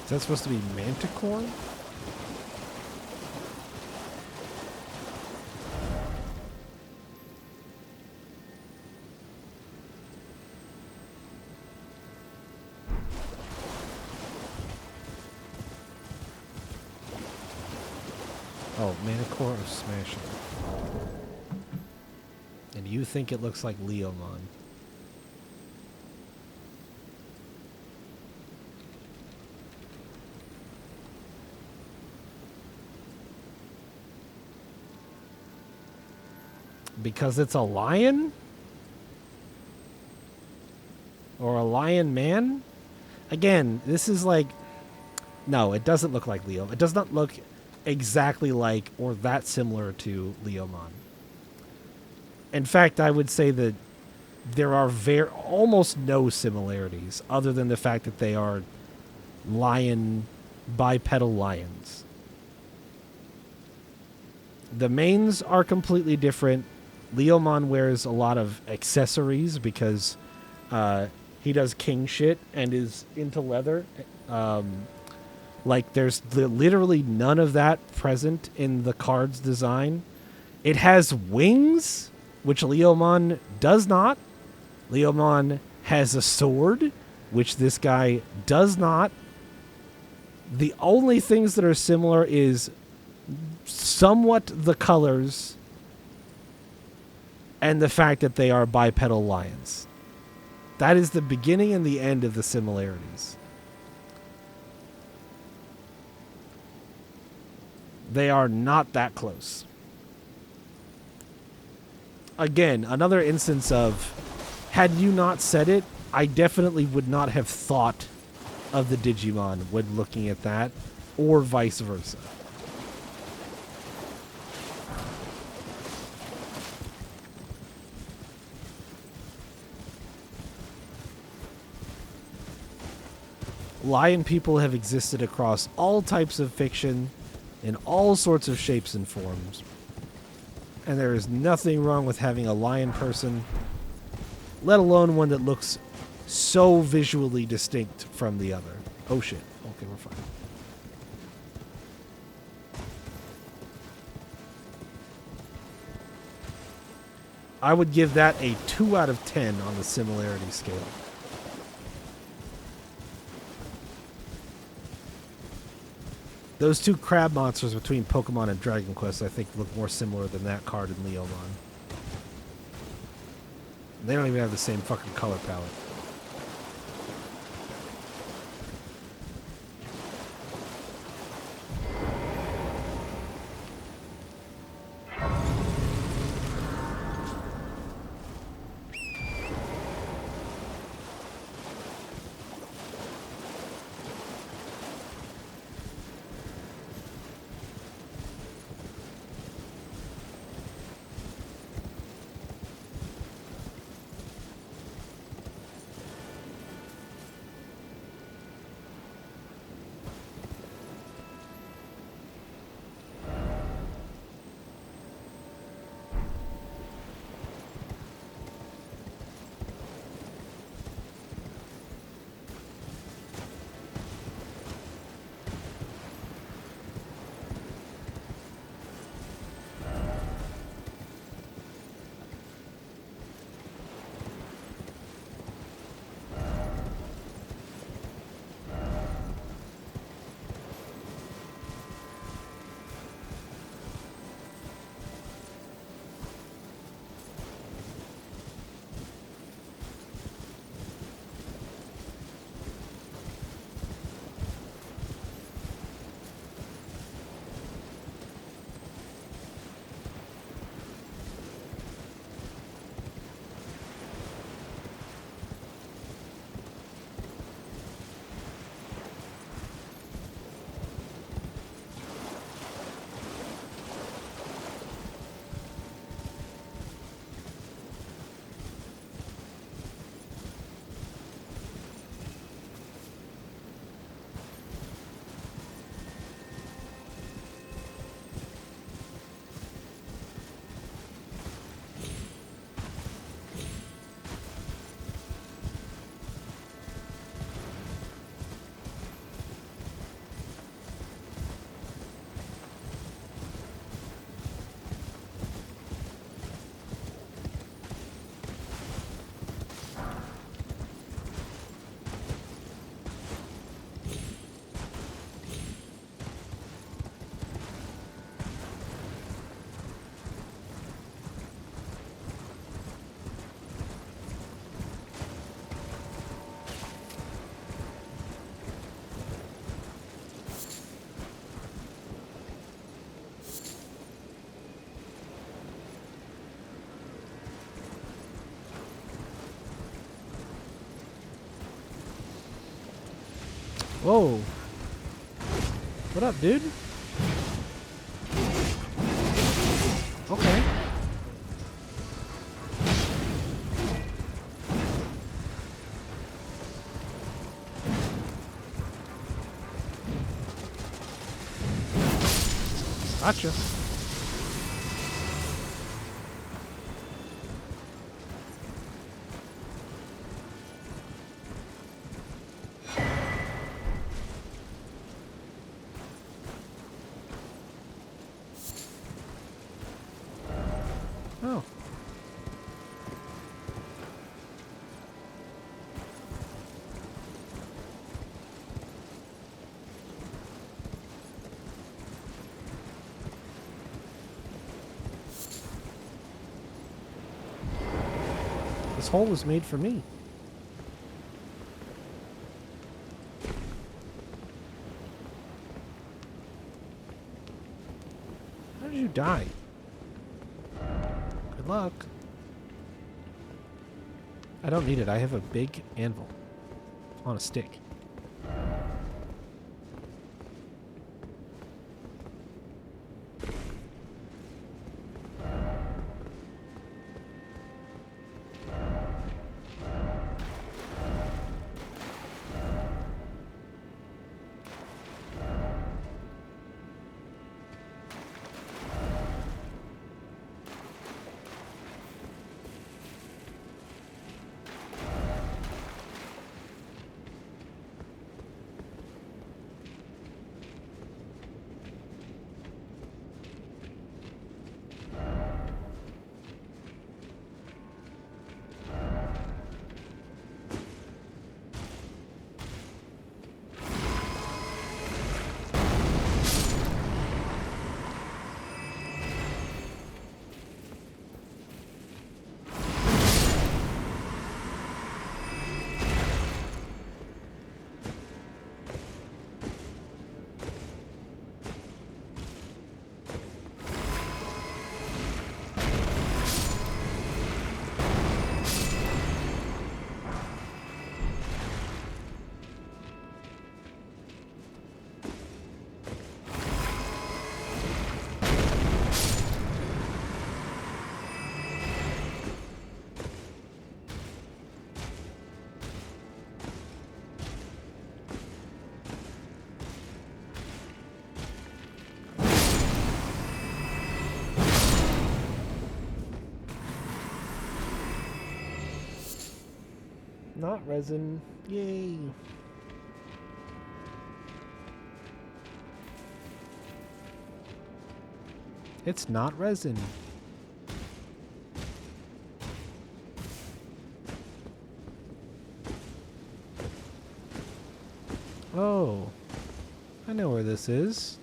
Is that supposed to be Manticore? Oh, Manticore or Smasher. And you think it looks like Leomon. Because it's a lion? or a lion man. Again, this is like, no, it doesn't look like Leo. It does not look exactly like or that similar to Leomon. In fact, I would say that there are almost no similarities other than the fact that they are bipedal lions. The manes are completely different. Leomon wears a lot of accessories because he does king shit and is into leather. Like, there's literally none of that present in the card's design. It has wings, which Leomon does not. Leomon has a sword, which this guy does not. The only things that are similar is somewhat the colors and the fact that they are bipedal lions. That is the beginning and the end of the similarities. They are not that close. Again, another instance of, had you not said it, I definitely would not have thought of the Digimon when looking at that, or vice versa. Lion people have existed across all types of fiction, in all sorts of shapes and forms. And there is nothing wrong with having a lion person, let alone one that looks so visually distinct from the other. Oh shit. Okay, we're fine. I would give that a 2 out of 10 on the similarity scale. Those two crab monsters between Pokemon and Dragon Quest, I think, look more similar than that card in Leomon. They don't even have the same fucking color palette. Whoa. What up, dude? Okay. Gotcha. Oh. This hole was made for me. How did you die? Good luck. I don't need it. I have a big anvil on a stick. Not resin. Yay. It's not resin. Oh. I know where this is.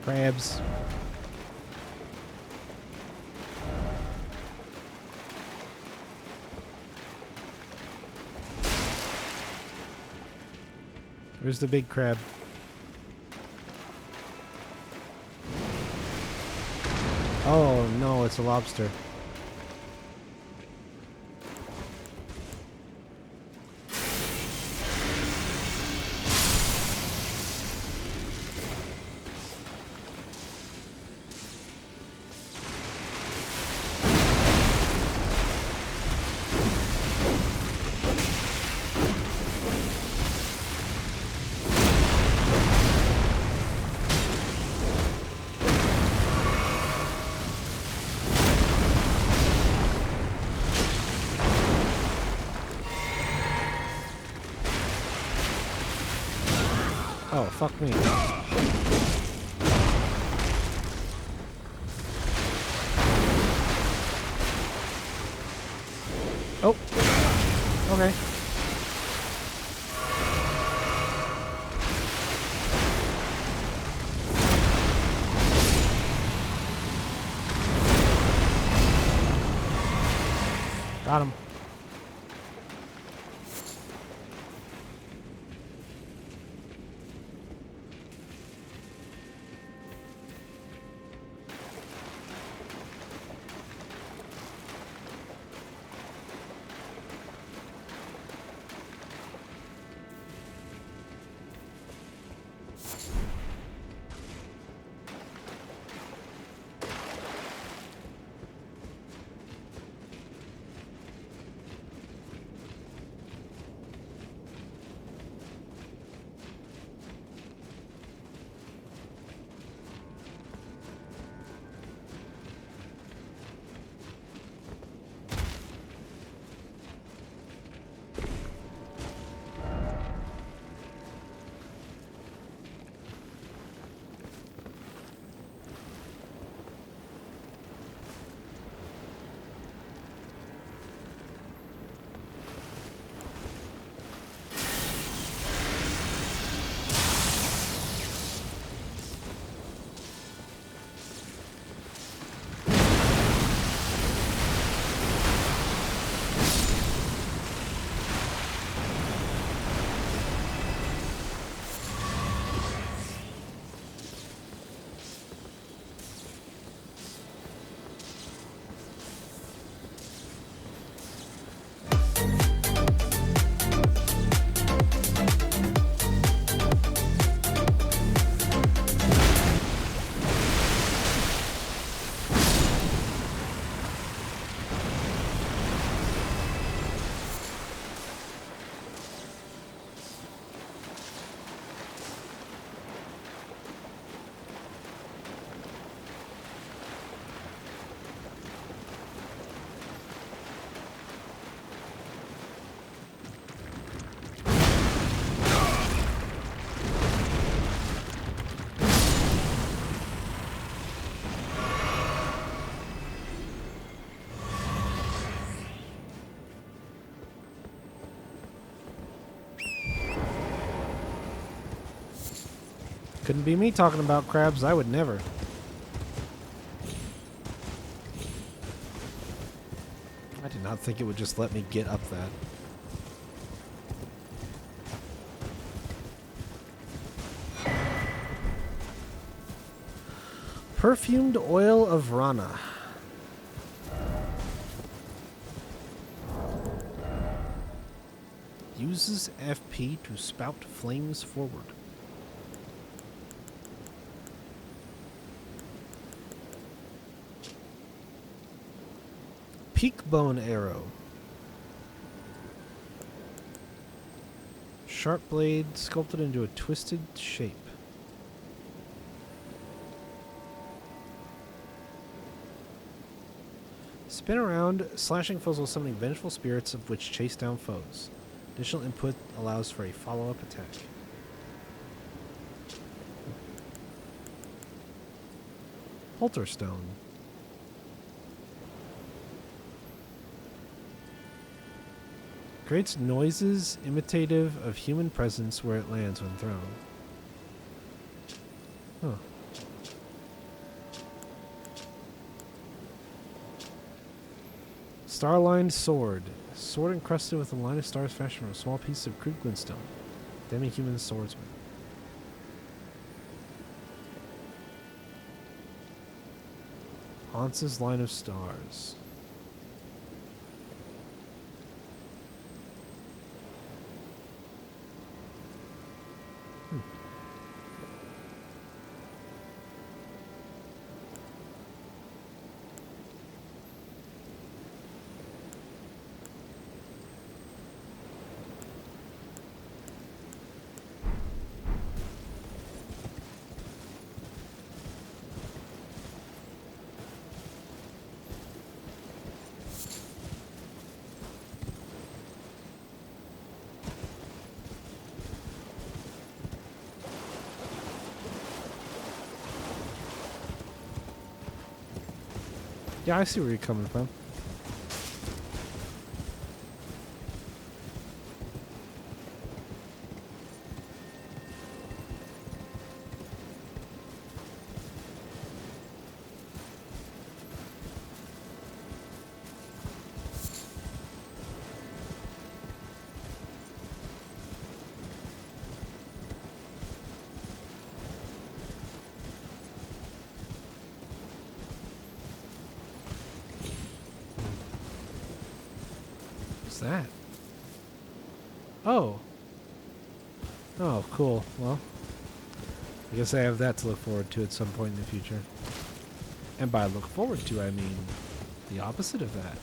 Crabs. Where's the big crab? Oh no, it's a lobster. Oh, fuck me. Oh. Okay. Got him. Couldn't be me talking about crabs. I would never. I did not think it would just let me get up that. Perfumed oil of Rana. Uses FP to spout flames forward. Peak bone arrow. Sharp blade sculpted into a twisted shape. Spin around, slashing foes while summoning vengeful spirits of which chase down foes. Additional input allows for a follow-up attack. Polterstone. Creates noises imitative of human presence where it lands when thrown. Huh. Star-lined sword. Sword encrusted with a line of stars fashioned from a small piece of crude glintstone. Demi-human swordsman. Hans's line of stars. Yeah, I see where you're coming from. What's that? Oh. Oh, cool. Well, I guess I have that to look forward to at some point in the future. And by look forward to, I mean the opposite of that.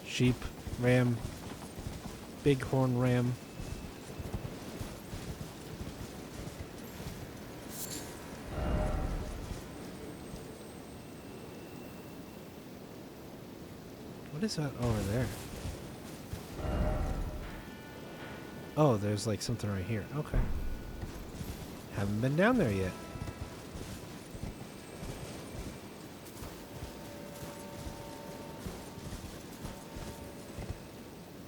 Sheep, ram, bighorn ram. What is that over there? Oh, there's like something right here. Okay. Haven't been down there yet.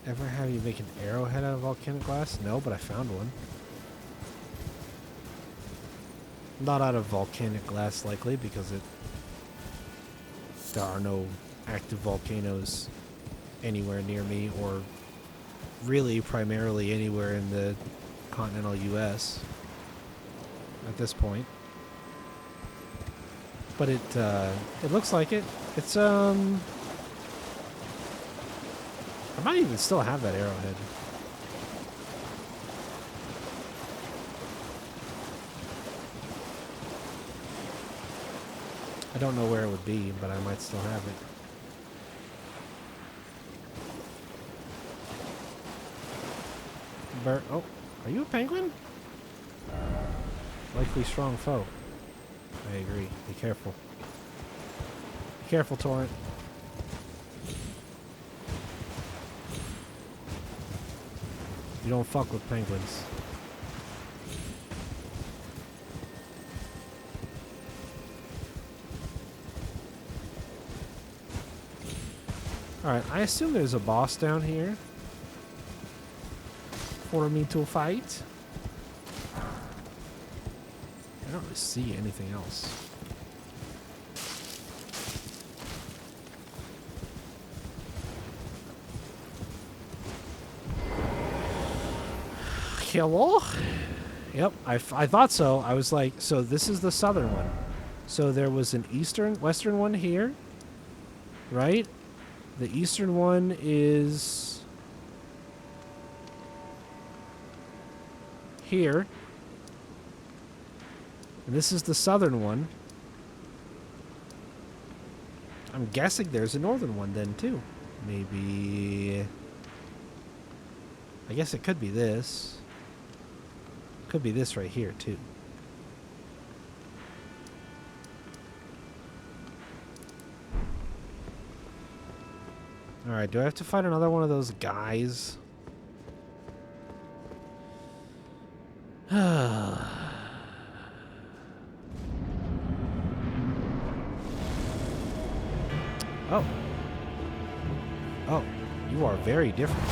Ever have you make an arrowhead out of volcanic glass? No, but I found one. Not out of volcanic glass, likely, because there are no active volcanoes anywhere near me, or really primarily anywhere in the continental U.S. at this point. But it looks like it. It's I might even still have that arrowhead. I don't know where it would be, but I might still have it. Oh, are you a penguin? Likely strong foe. I agree. Be careful. Be careful, Torrent. You don't fuck with penguins. Alright, I assume there's a boss down here for me to fight. I don't really see anything else. Hello? Yep, I thought so. I was like, so this is the southern one. So there was an western one here, right? The eastern one is here. And this is the southern one. I'm guessing there's a northern one then too. Maybe... I guess it could be this. Could be this right here too. Alright, do I have to fight another one of those guys? Oh. Oh, you are very different.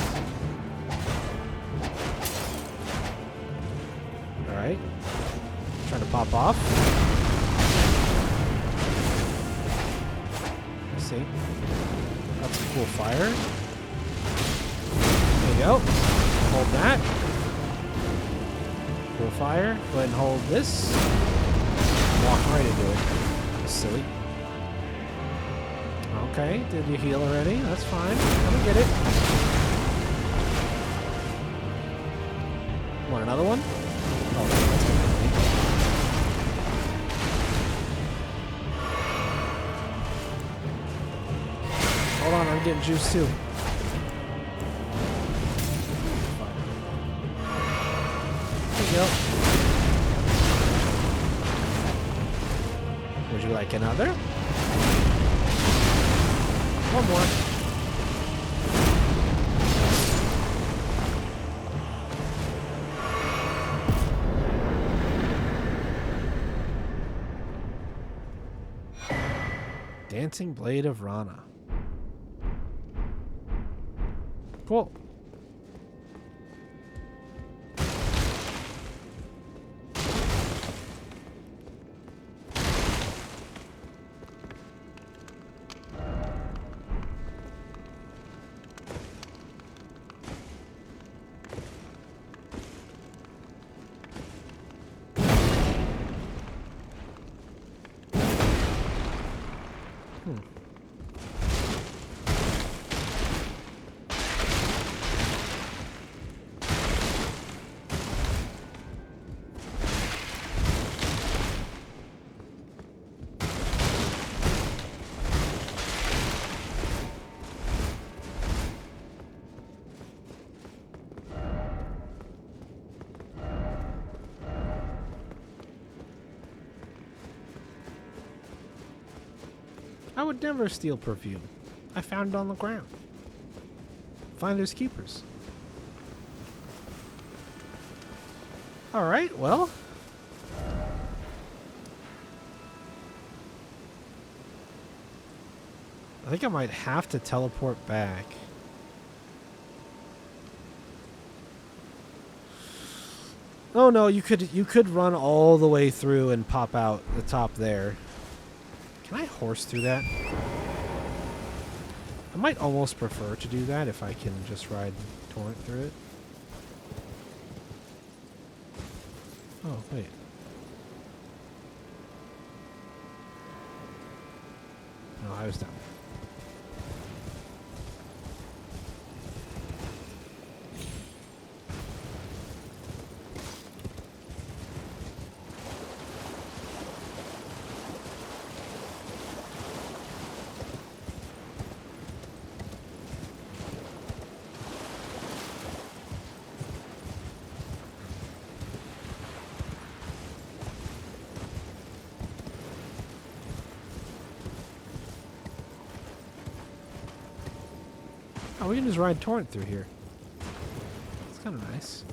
Alright. Trying to pop off. Let's see. That's a cool fire. There you go. Hold that. Cool fire. Go ahead and hold this. Walk right into it. That's silly. Okay, did you heal already? That's fine. Let me get it. Want another one? Oh, that's gonna hit me. Hold on, I'm getting juice too. There you go. Would you like another? One more. Dancing Blade of Rana. Cool. I would never steal perfume. I found it on the ground. Finders keepers. Alright, well. I think I might have to teleport back. Oh no, you could run all the way through and pop out the top there. Can I horse through that? I might almost prefer to do that if I can just ride torrent through it. Oh, wait. No, I was down. Oh, we can just ride torrent through here. It's kind of nice.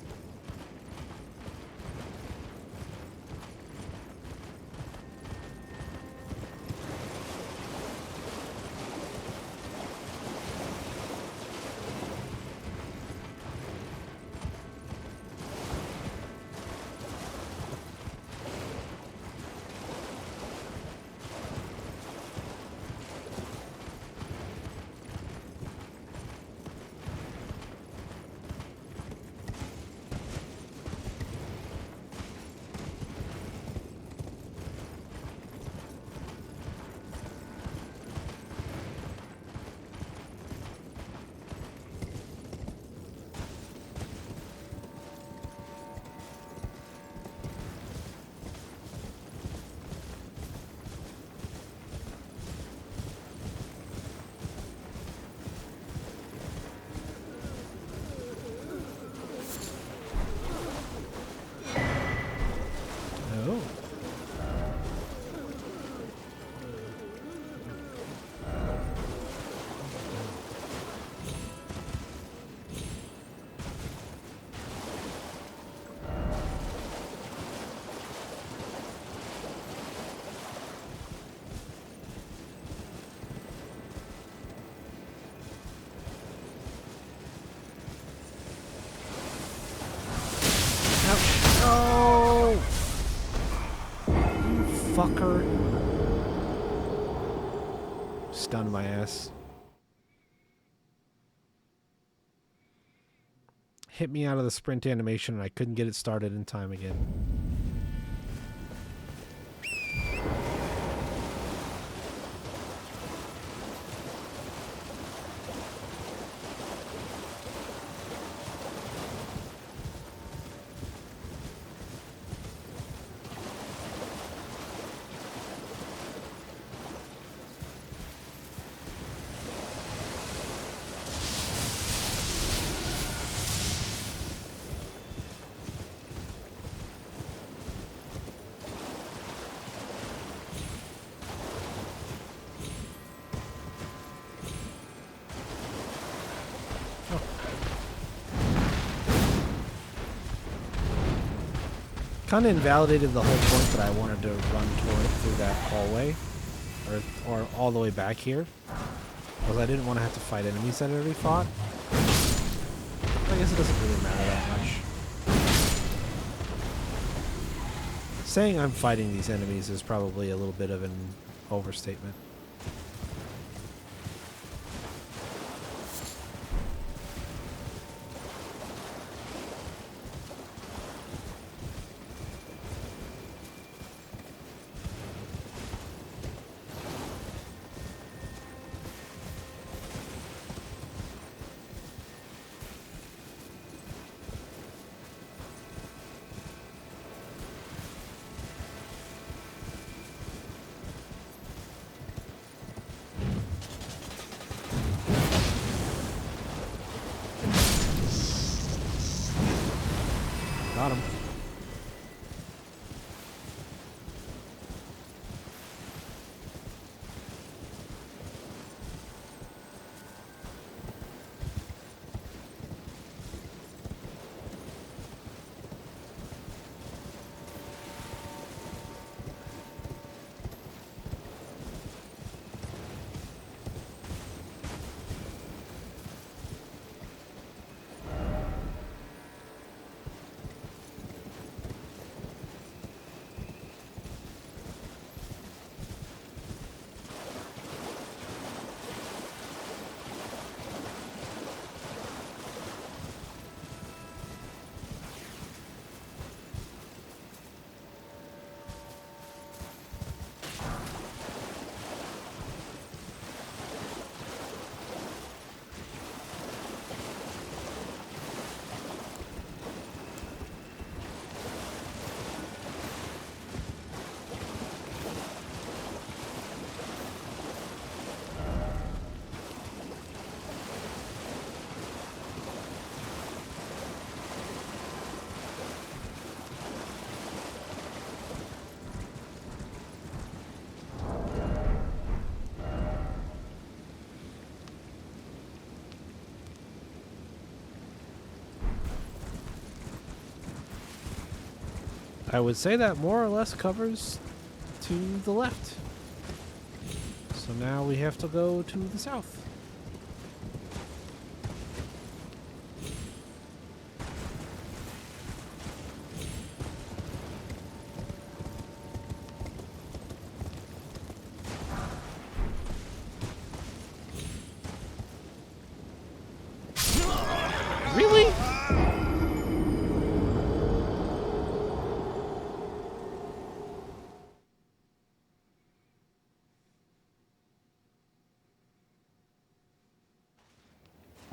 Oh! You fucker. Stunned my ass. Hit me out of the sprint animation and I couldn't get it started in time again. Kind of invalidated the whole point that I wanted to run torrent through that hallway. or all the way back here. Because I didn't want to have to fight enemies that I already fought. I guess it doesn't really matter that much. Saying I'm fighting these enemies is probably a little bit of an overstatement. Got him. I would say that more or less covers to the left. So now we have to go to the south. Really?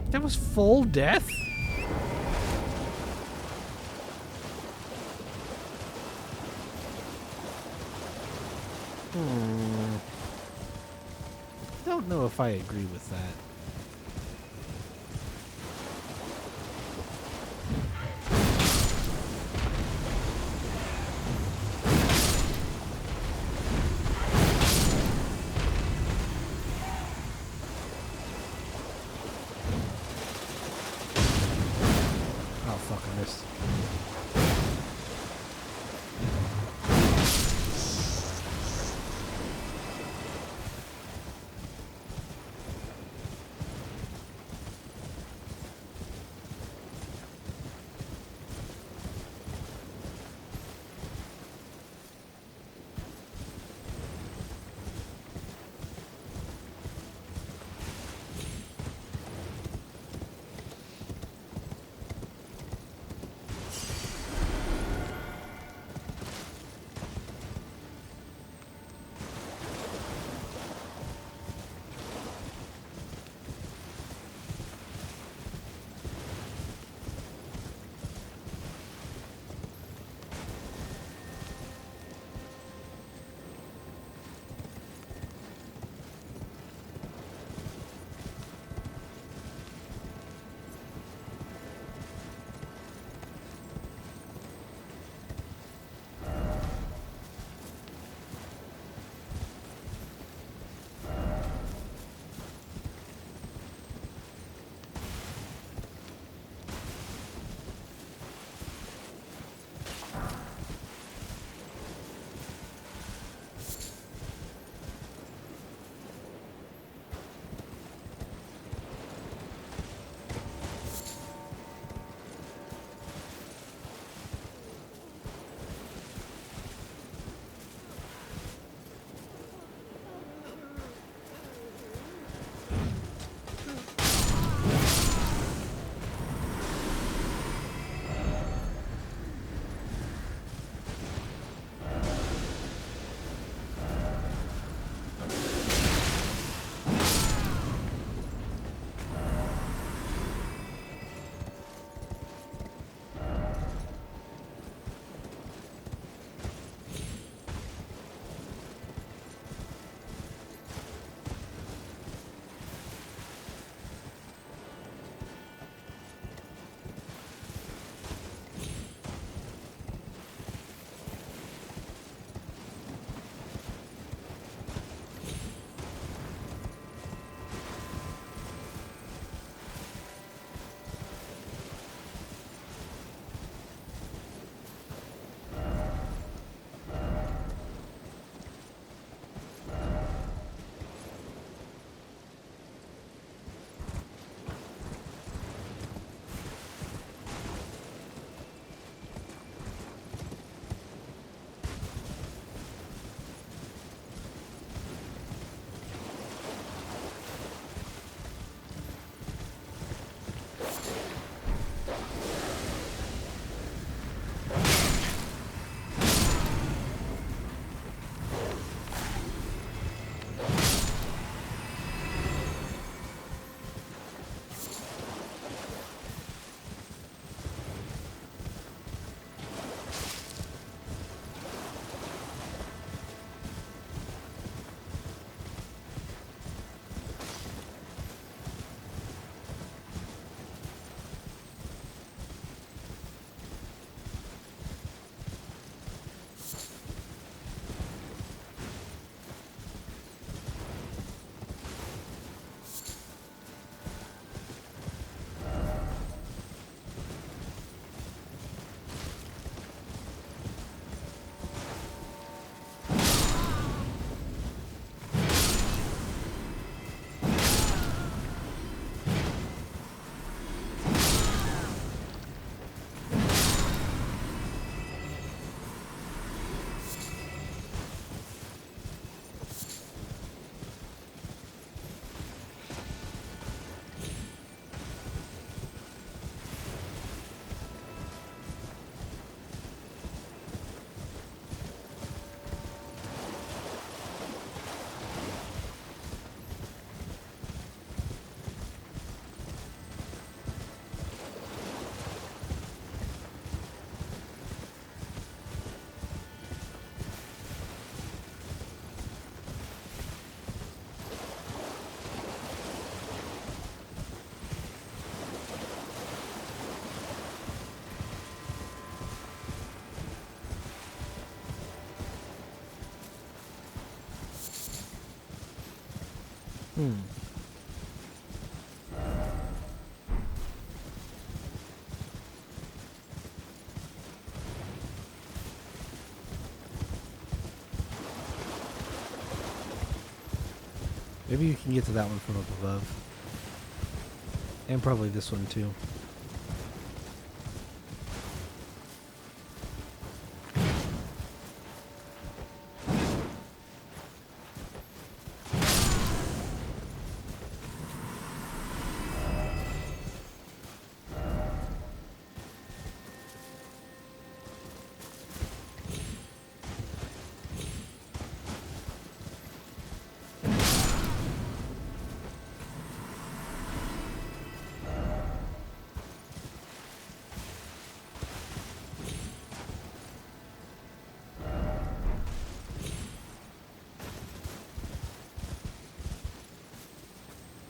That was full death? Don't know if I agree with that. Oh fuck, I missed. Hmm. Maybe you can get to that one from up above. And probably this one too.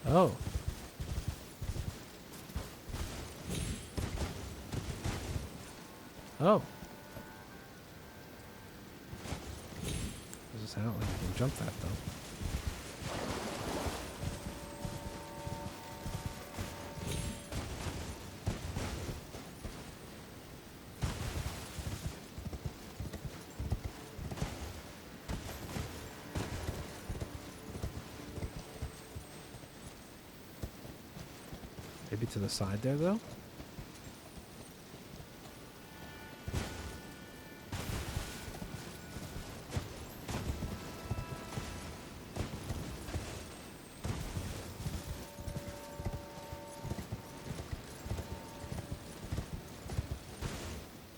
Oh. Oh. I don't think you can jump that though. Maybe to the side there though?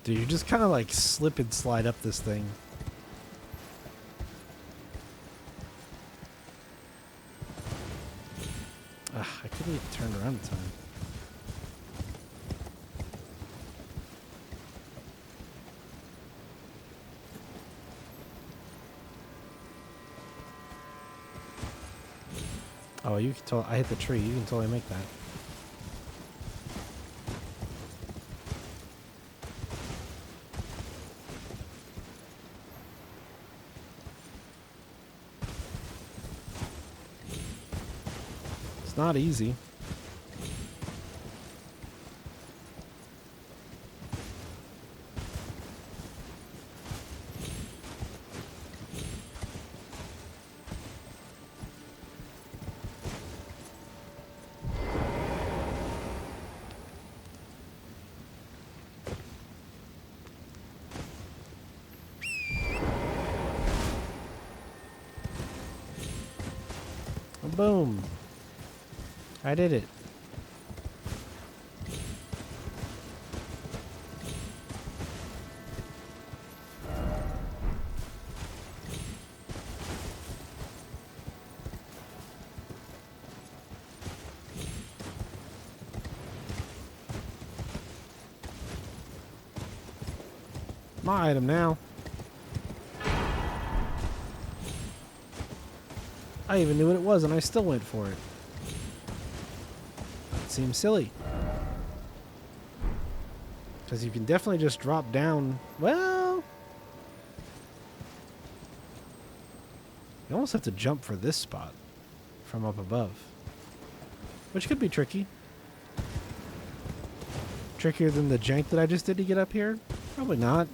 Dude, you just kind of like slip and slide up this thing. Ugh, I couldn't get turned around in time. Oh, you can totally. I hit the tree. You can totally make that. It's not easy. Boom. I did it. My item now. I even knew what it was and I still went for it. That seems silly. Because you can definitely just drop down. Well, you almost have to jump for this spot from up above. Which could be tricky. Trickier than the jank that I just did to get up here? Probably not.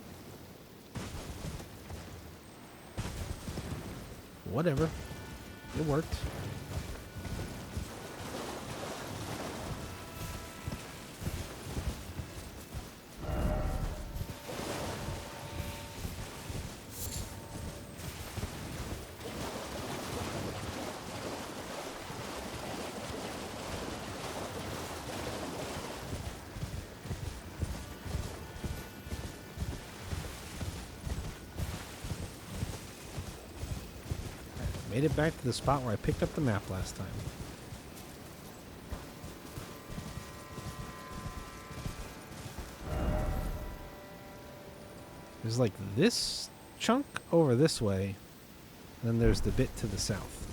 Whatever. It worked. Made it back to the spot where I picked up the map last time. There's like this chunk over this way, and then there's the bit to the south.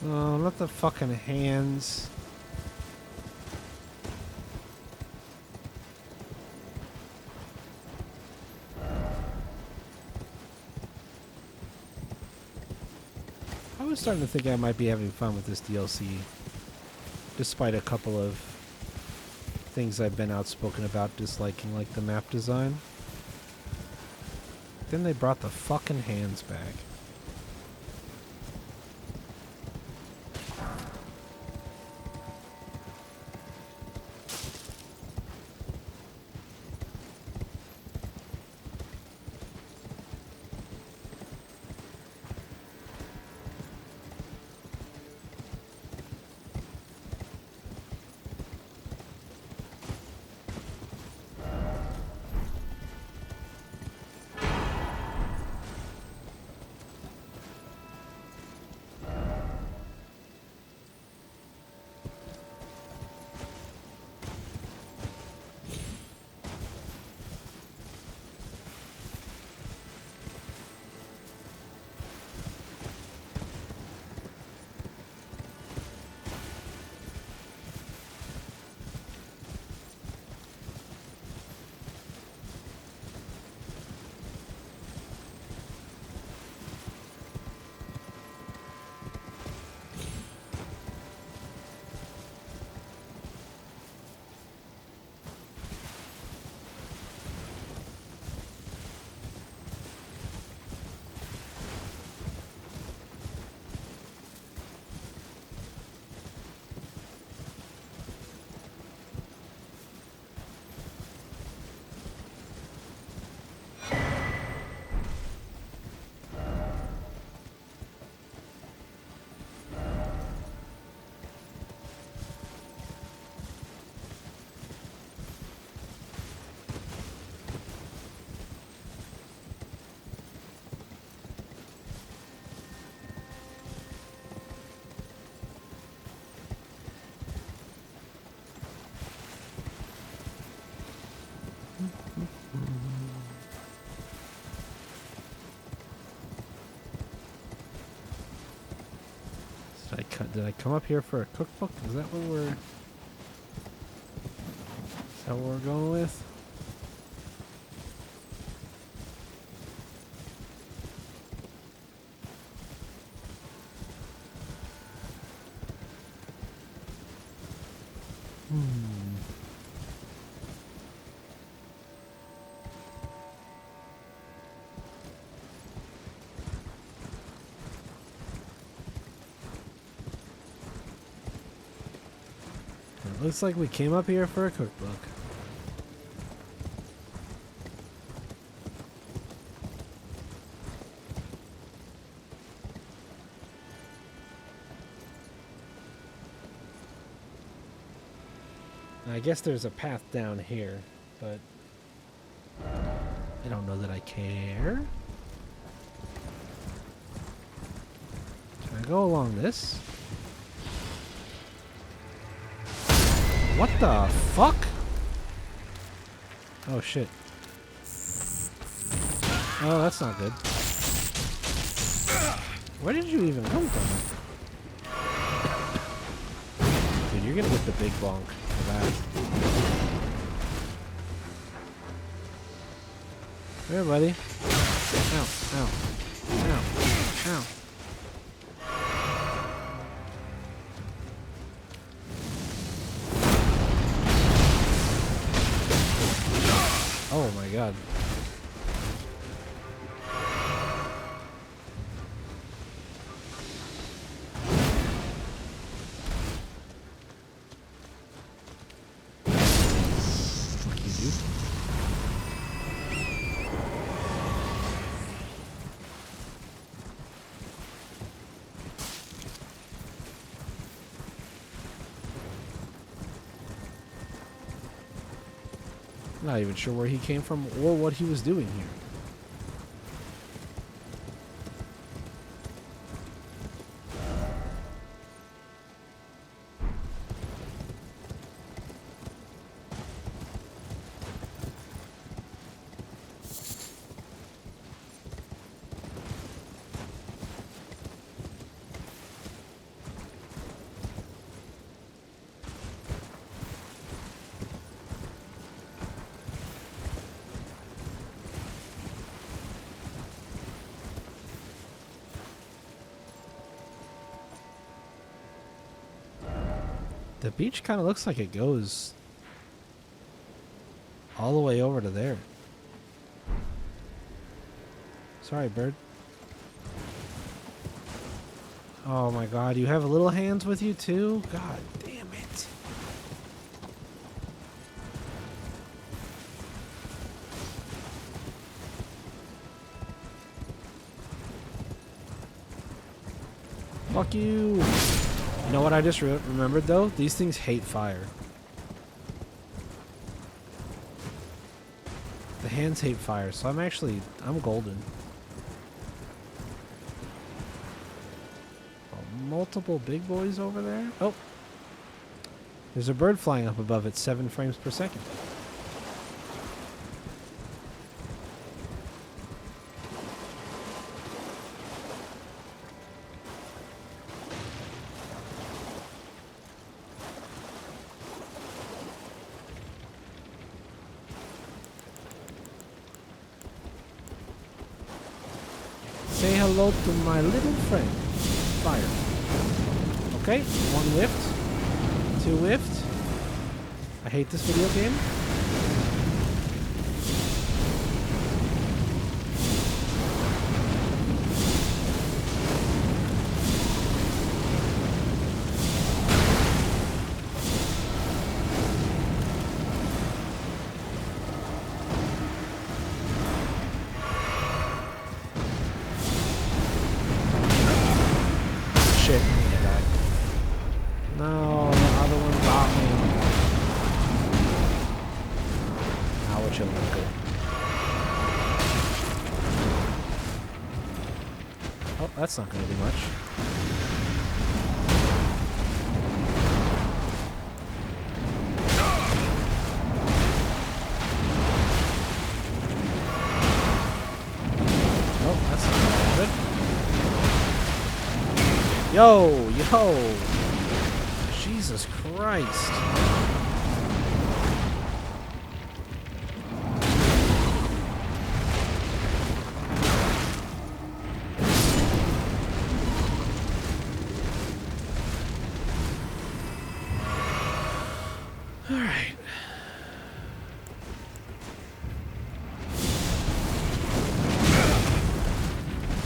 Oh, not the fucking hands. I was starting to think I might be having fun with this DLC, despite a couple of things I've been outspoken about disliking, like the map design. Then they brought the fucking hands back. Did I come up here for a cookbook? Is that what we're... Is that what we're going with? It looks like we came up here for a cookbook. I guess there's a path down here, but I don't know that I care. Can I go along this? What the fuck? Oh shit. Oh, that's not good. Where did you even come from? Dude, you're gonna get the big bonk for that. Here, buddy. Ow, ow, ow, ow. Oh my god. Fuck you, dude. Not even sure where he came from or what he was doing here. The beach kind of looks like it goes all the way over to there. Sorry, bird. Oh my god, you have little hands with you too? God damn it. Fuck you. You know what I just remembered though? These things hate fire. The hands hate fire, so I'm golden. Multiple big boys over there. Oh. There's a bird flying up above at 7 frames per second. Say hello to my little friend. Fire. Okay, 1 whiffed. 2 whiffed. I hate this video game. Shit. No, the other one got me. Now we're chilling. Good. Oh, that's not going to do much. Oh, that's not going to good. Yo, yo. Jesus Christ. All right.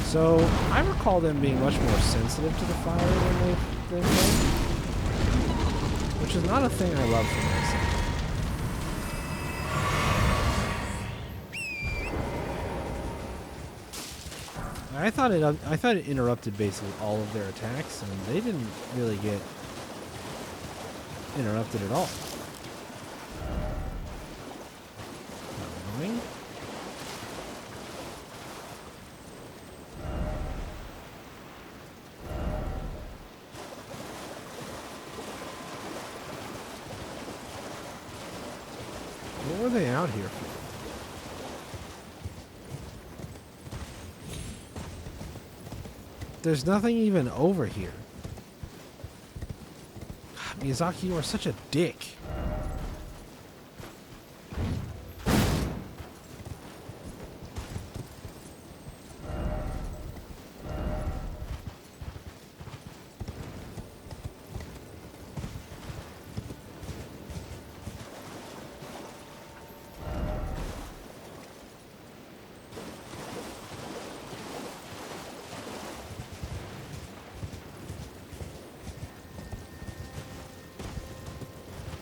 So, I recall them being much more sensitive to the fire than they've been. Which is not a thing I love from myself. I thought it interrupted basically all of their attacks, and they didn't really get interrupted at all. Annoying. What were they out here for? There's nothing even over here. God, Miyazaki, you are such a dick.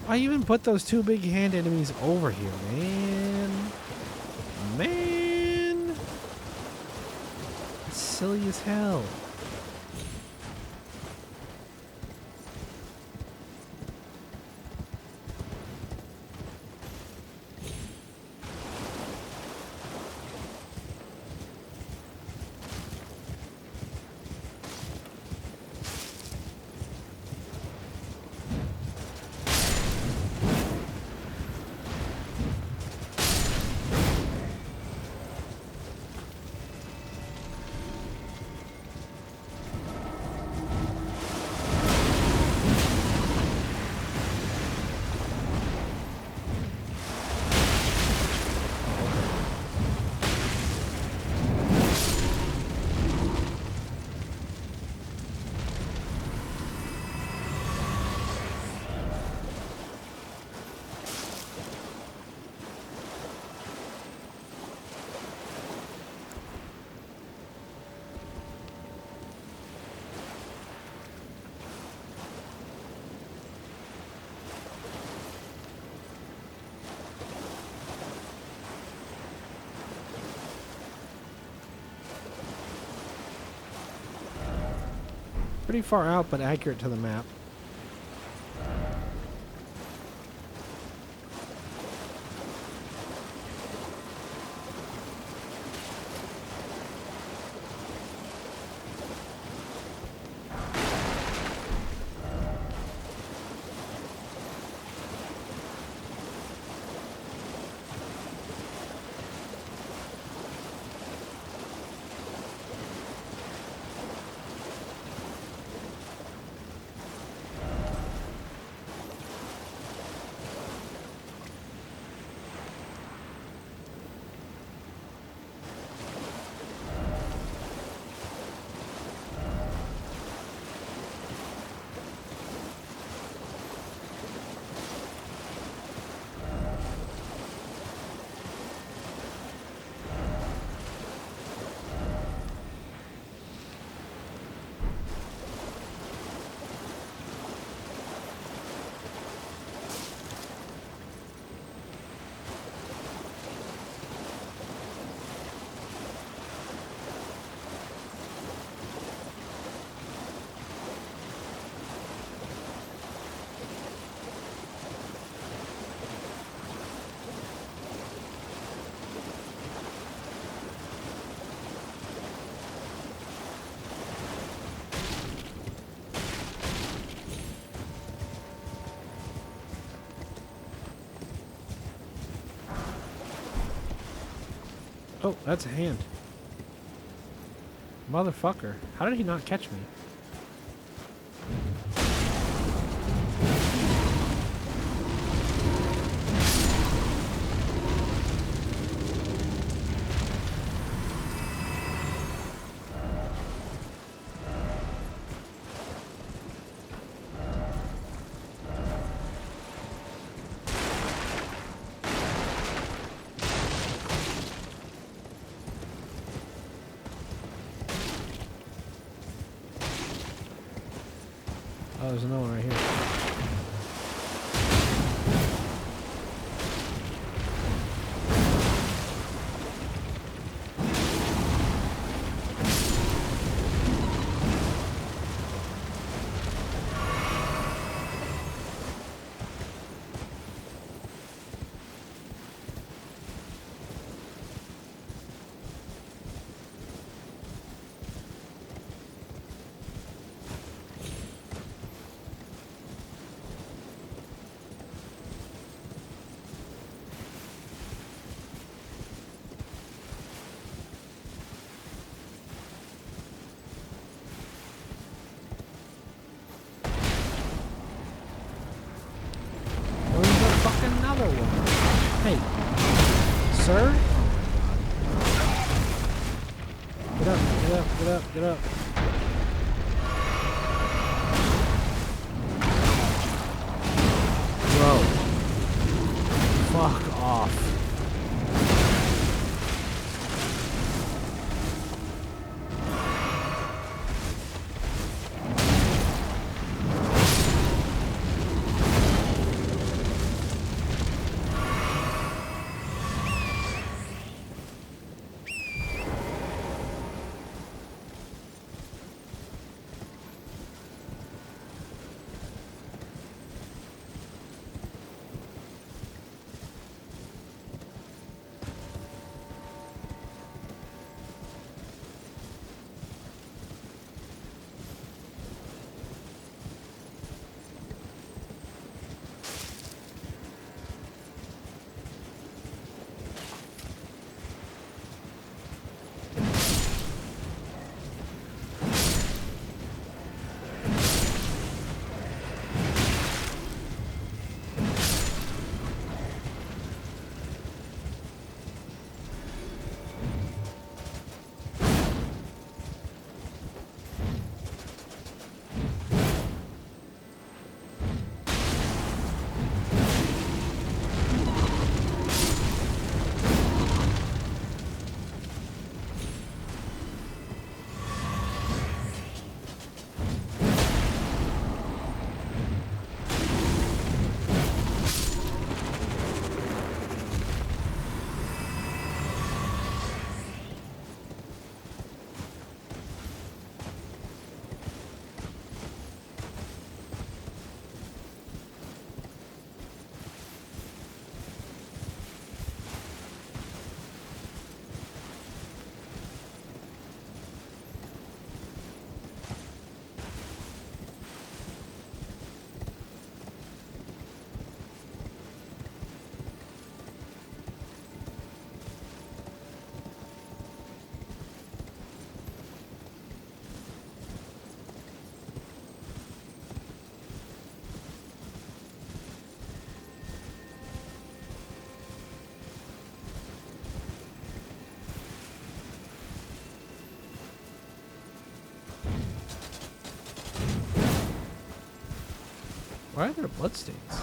Why even put those 2 big hand enemies over here, man? Man! It's silly as hell. pretty far out, but accurate to the map. Oh, that's a hand. Motherfucker. How did he not catch me? Oh, there's another one right here. Another one. Hey, sir? Get up, get up, get up, get up. Bro. Fuck off. Why are there bloodstains?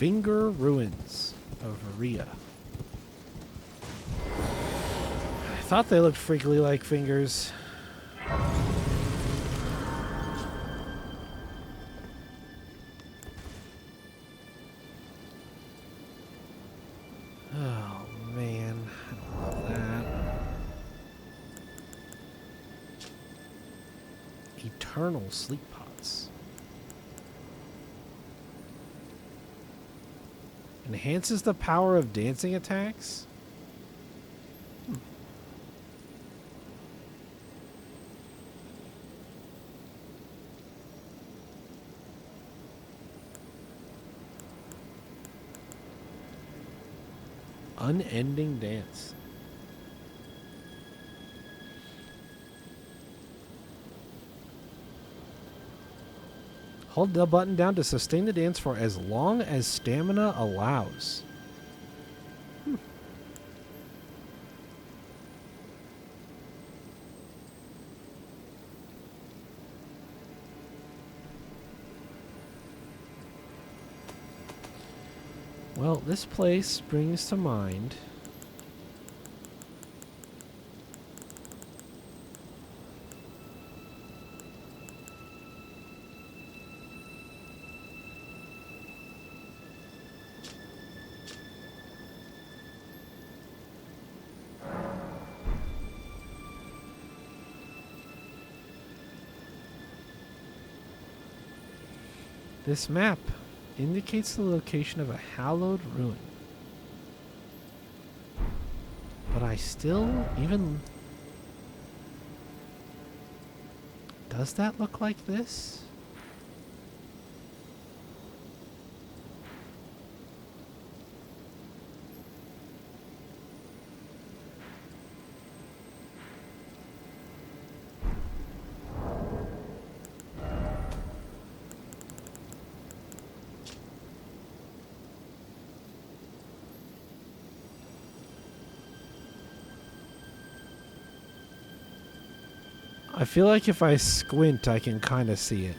Finger Ruins of Maria. I thought they looked freakily like fingers. Oh man, I love that. Eternal sleep pots. Enhances the power of dancing attacks? Unending dance. Hold the button down to sustain the dance for as long as stamina allows. Well, this place brings to mind this map indicates the location of a hallowed ruin. But I still even... Does that look like this? I feel like if I squint, I can kind of see it.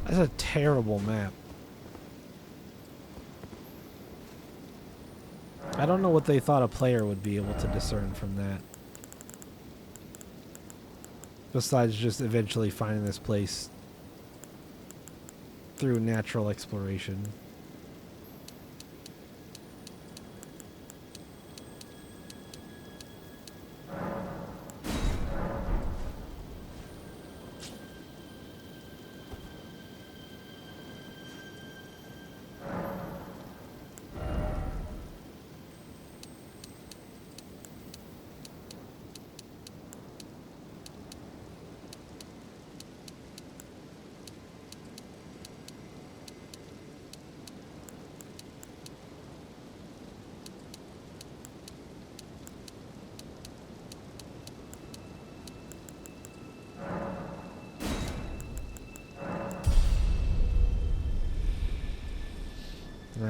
That's a terrible map. I don't know what they thought a player would be able to discern from that. Besides just eventually finding this place through natural exploration.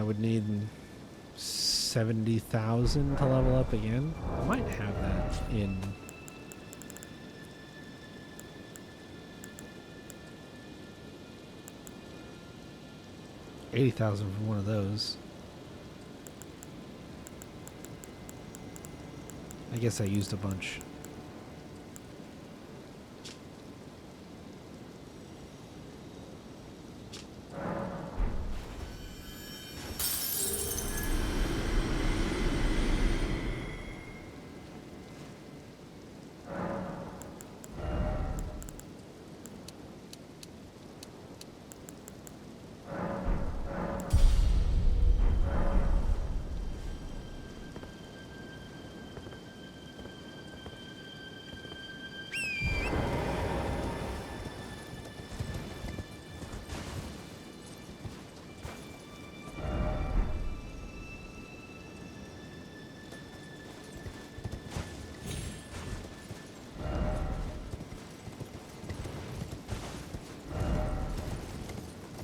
would need 70,000 to level up again. I might have that in... $80,000 for one of those. I guess I used a bunch.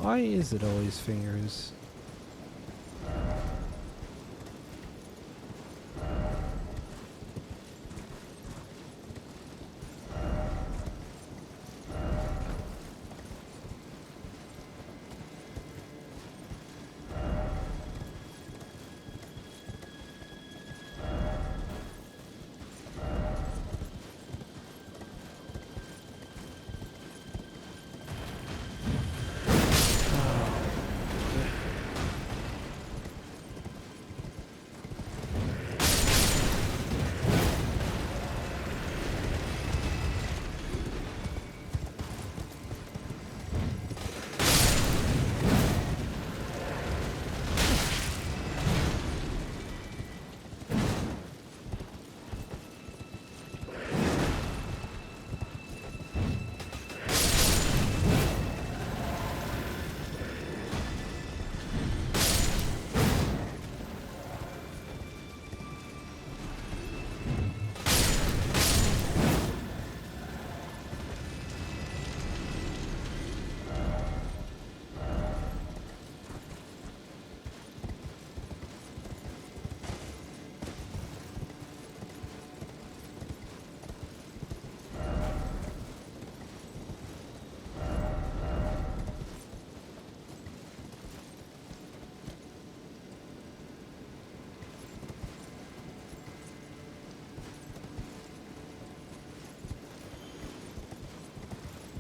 Why is it always fingers?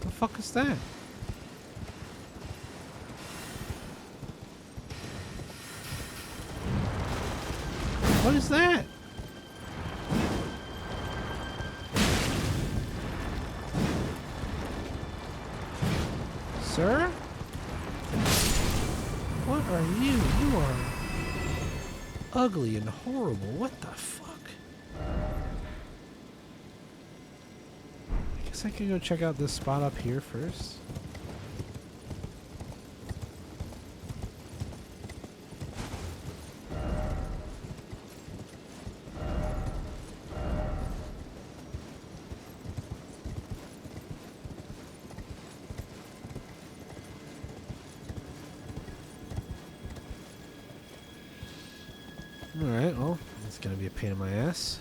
The fuck is that? What is that? Sir? What are you? You are ugly and horrible. What the fuck? I guess I could go check out this spot up here first. Alright, well, it's gonna be a pain in my ass.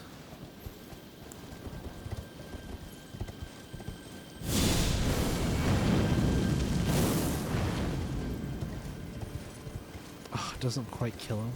Oh, it doesn't quite kill him.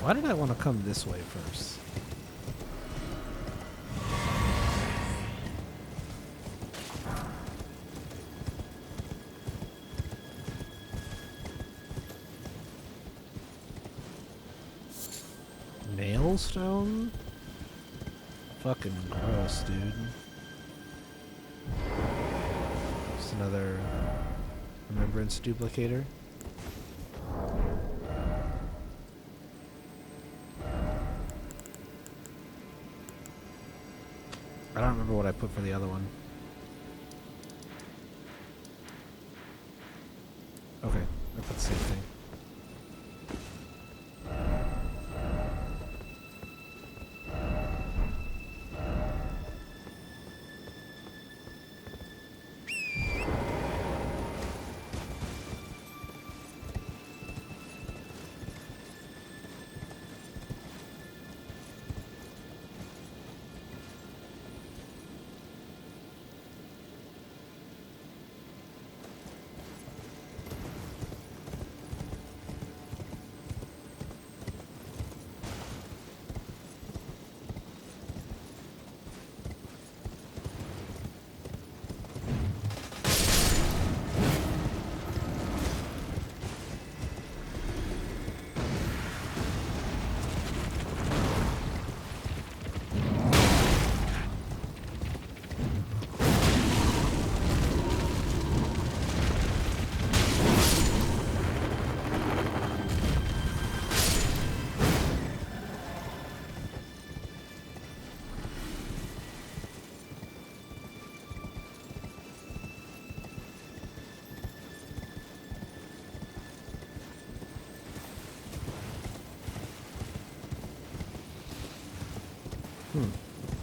Why did I want to come this way first? Nailstone? Fucking gross, dude. Just another remembrance duplicator. I don't remember what I put for the other one. Okay, I put the same thing.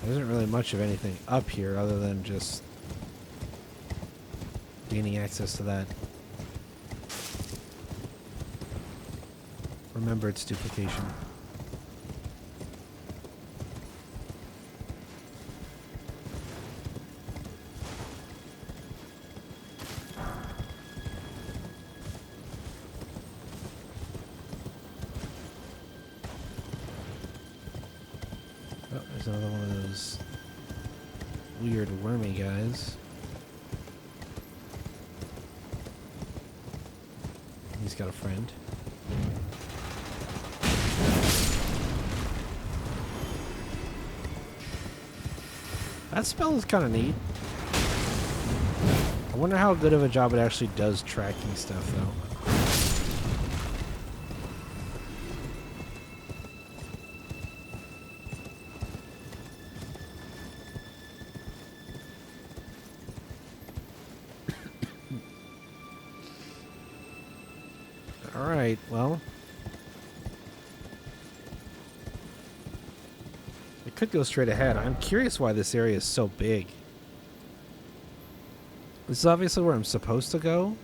There isn't really much of anything up here other than just gaining access to that. Remember its duplication. Oh, there's another one of those weird wormy guys. He's got a friend. That spell is kind of neat. I wonder how good of a job it actually does tracking stuff, though. Alright, well. It could go straight ahead. I'm curious why this area is so big. This is obviously where I'm supposed to go.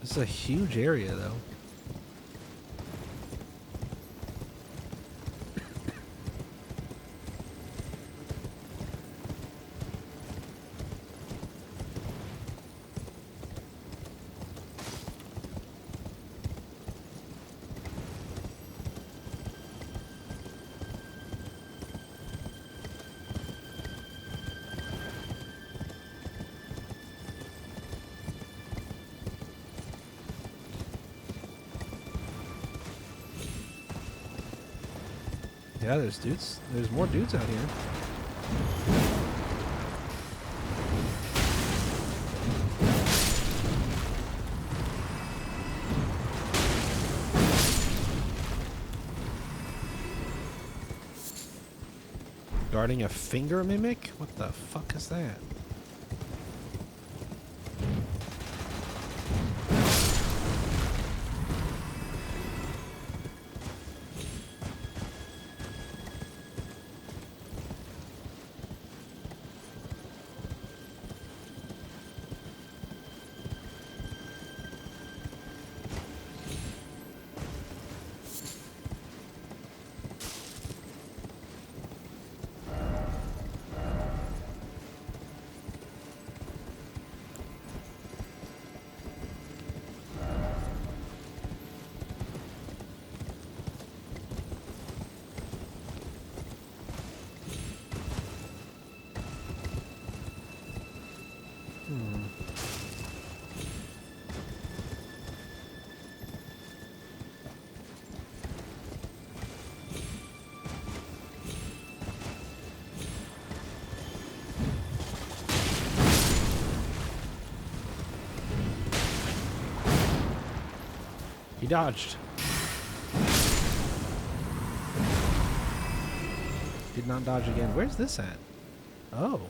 This is a huge area, though. Yeah, there's dudes. There's more dudes out here. Guarding a finger mimic? What the fuck is that? He dodged. Did not dodge again. Where's this at? Oh.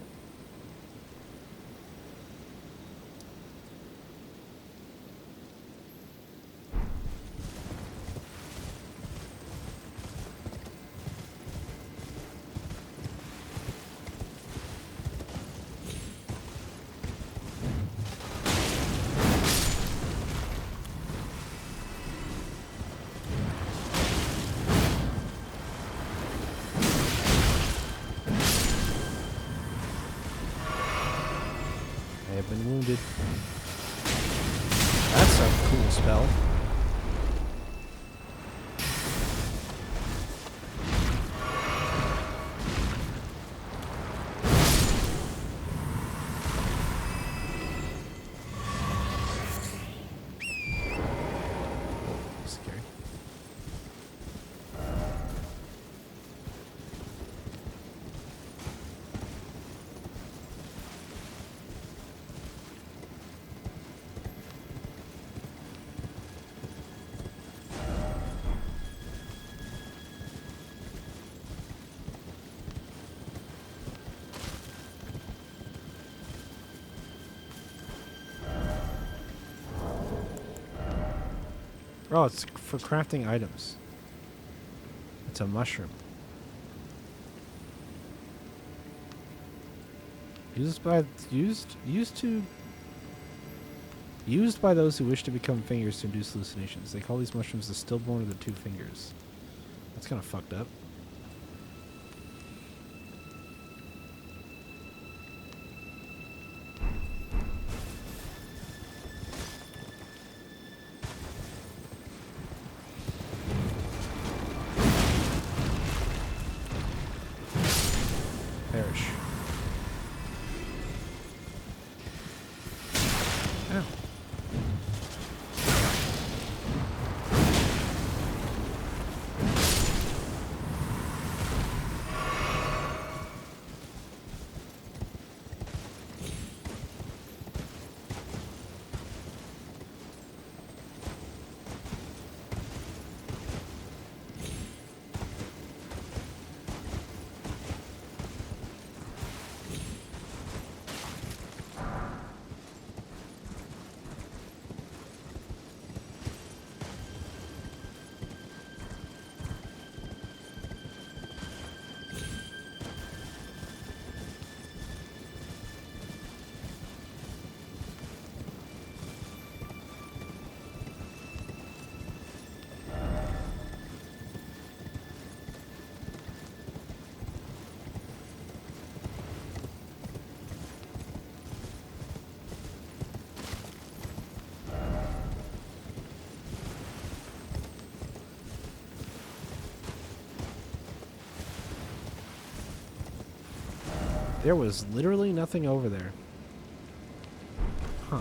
I have been wounded. That's a cool spell. Scary. Oh, it's for crafting items. It's a mushroom. Used by those who wish to become fingers to induce hallucinations. They call these mushrooms the stillborn of the two fingers. That's kind of fucked up. Perish. Ow. There was literally nothing over there. Huh.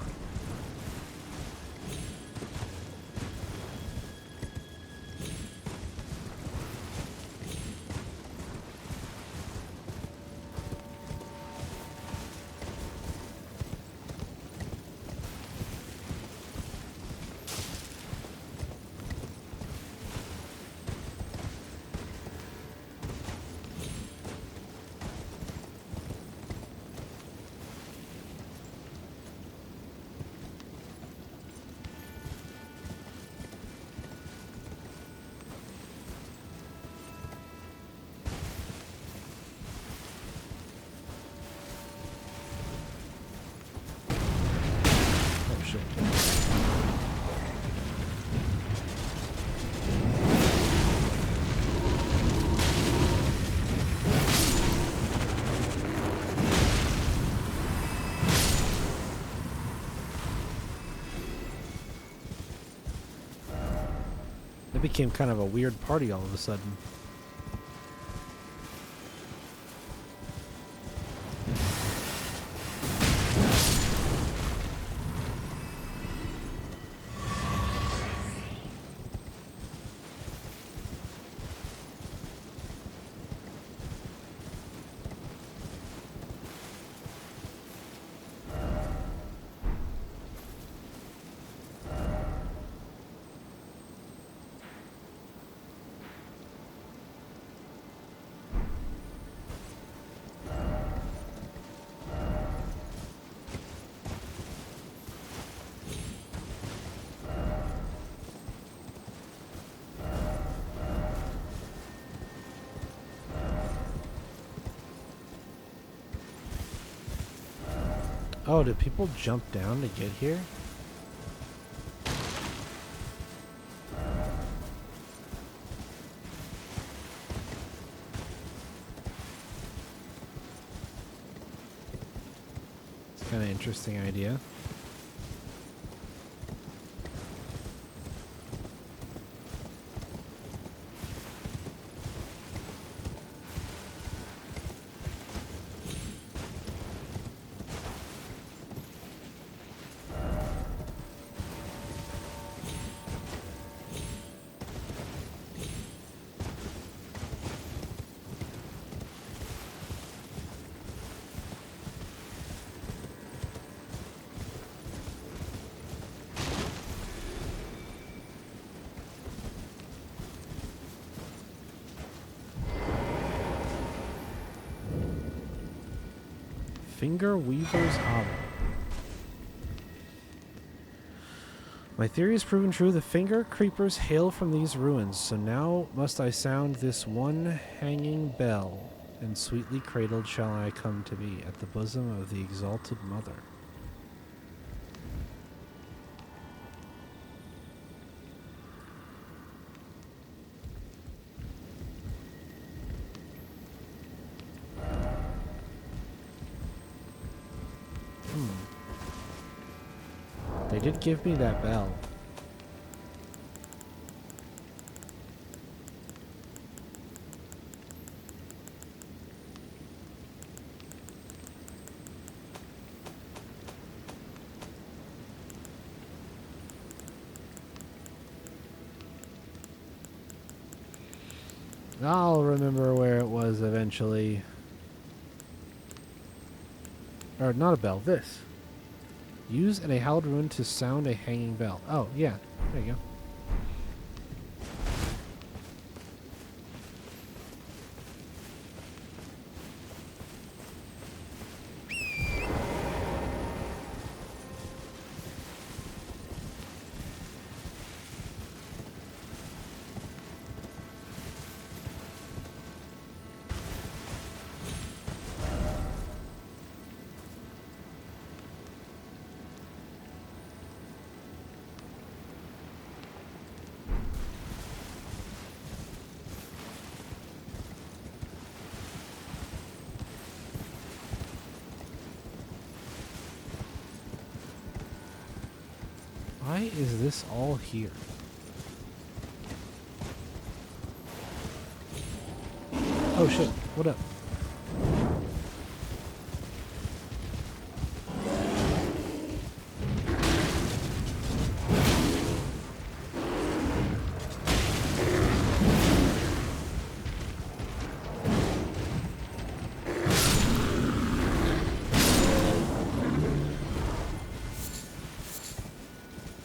It became kind of a weird party all of a sudden. Oh, did people jump down to get here? It's kind of interesting idea. Finger Weaver's Hollow. My theory is proven true. The finger creepers hail from these ruins, so now must I sound this one hanging bell, and sweetly cradled shall I come to be at the bosom of the exalted mother. They did give me that bell. I'll remember where it was eventually. Or not a bell, this. Use at a hallowed ruin to sound a hanging bell. Oh, yeah. There you go. Why is this all here? Oh shit, what up?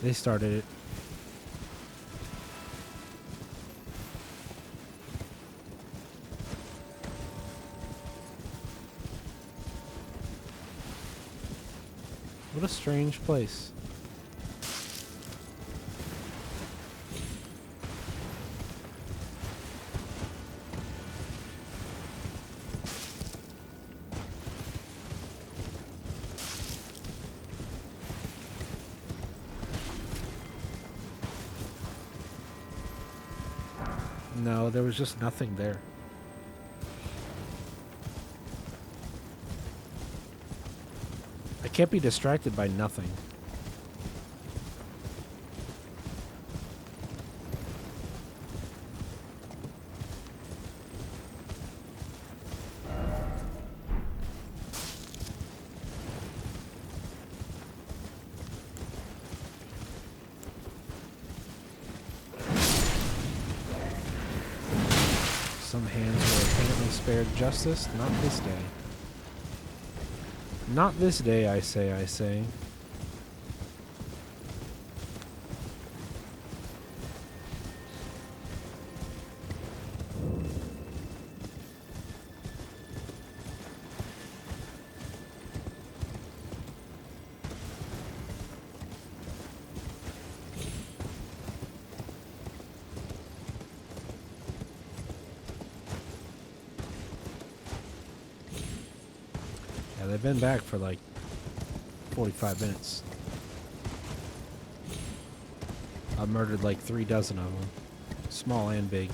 They started it. What a strange place. No, there was just nothing there. I can't be distracted by nothing. Some hands were apparently spared justice, not this day. Not this day, I say, I say. Yeah, they've been back for like 45 minutes. I murdered like 3 dozen of them, small and big.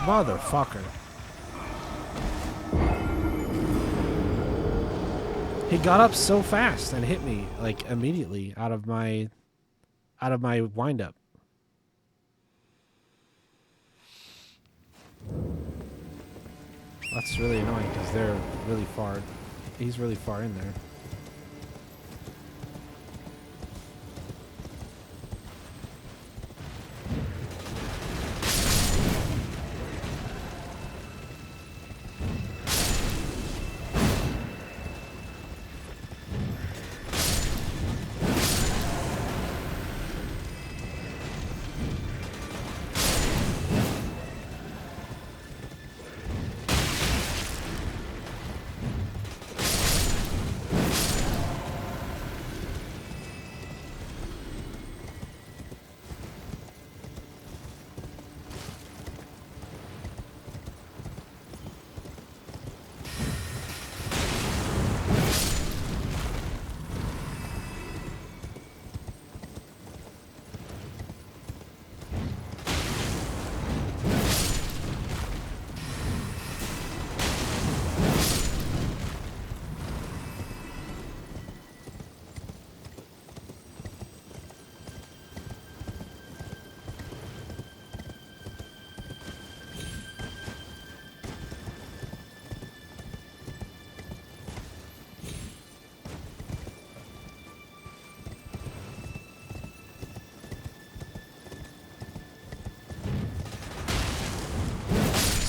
Motherfucker. He got up so fast and hit me like immediately out of my windup. That's really annoying because they're really far. He's really far in there.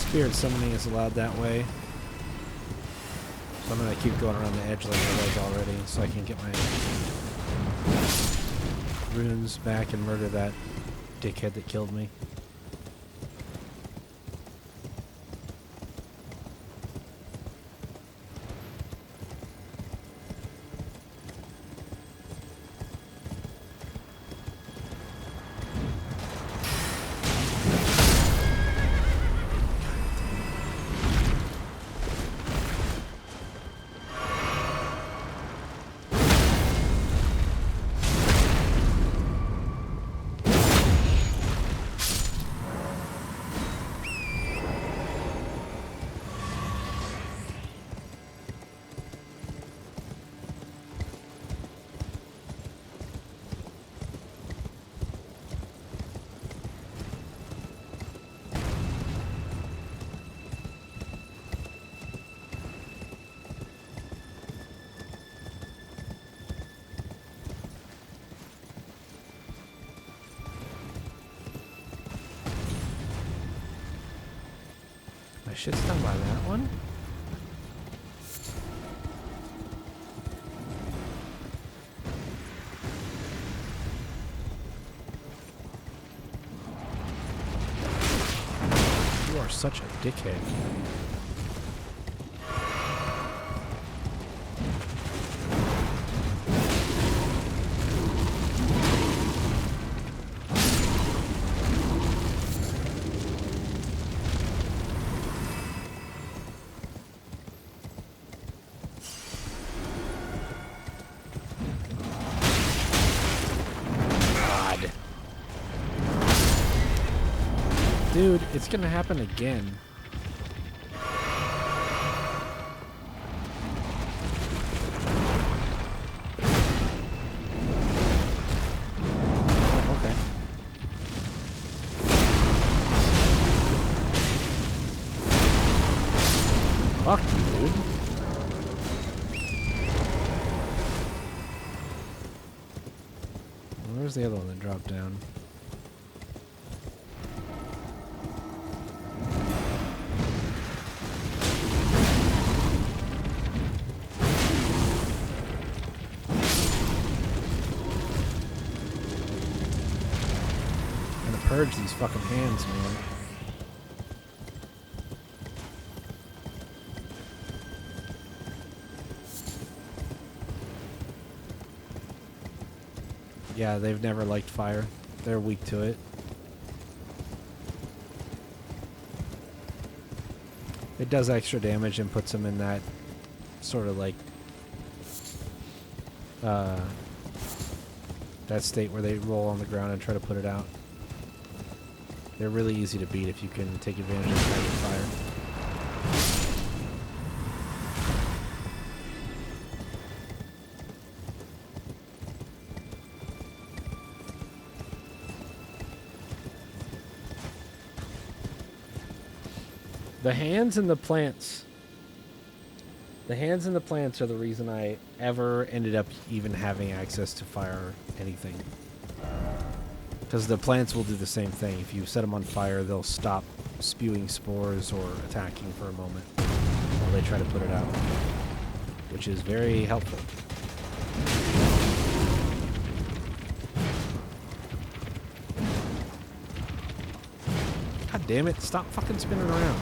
Spirit summoning is allowed that way. So I'm gonna keep going around the edge like I was already, so I can get my runes back and murder that dickhead that killed me. shit's done by that one. You are such a dickhead. Dude, it's gonna happen again. Oh, okay. Fuck you, dude. Where's the other one that dropped down? Purge these fucking hands, man. Yeah, they've never liked fire. They're weak to it. It does extra damage and puts them in that sort of like that state where they roll on the ground and try to put it out. They're really easy to beat if you can take advantage of the fire. The hands and the plants. The hands and the plants are the reason I ever ended up even having access to fire anything. Because the plants will do the same thing. If you set them on fire, they'll stop spewing spores or attacking for a moment while they try to put it out, which is very helpful. God damn it, stop fucking spinning around.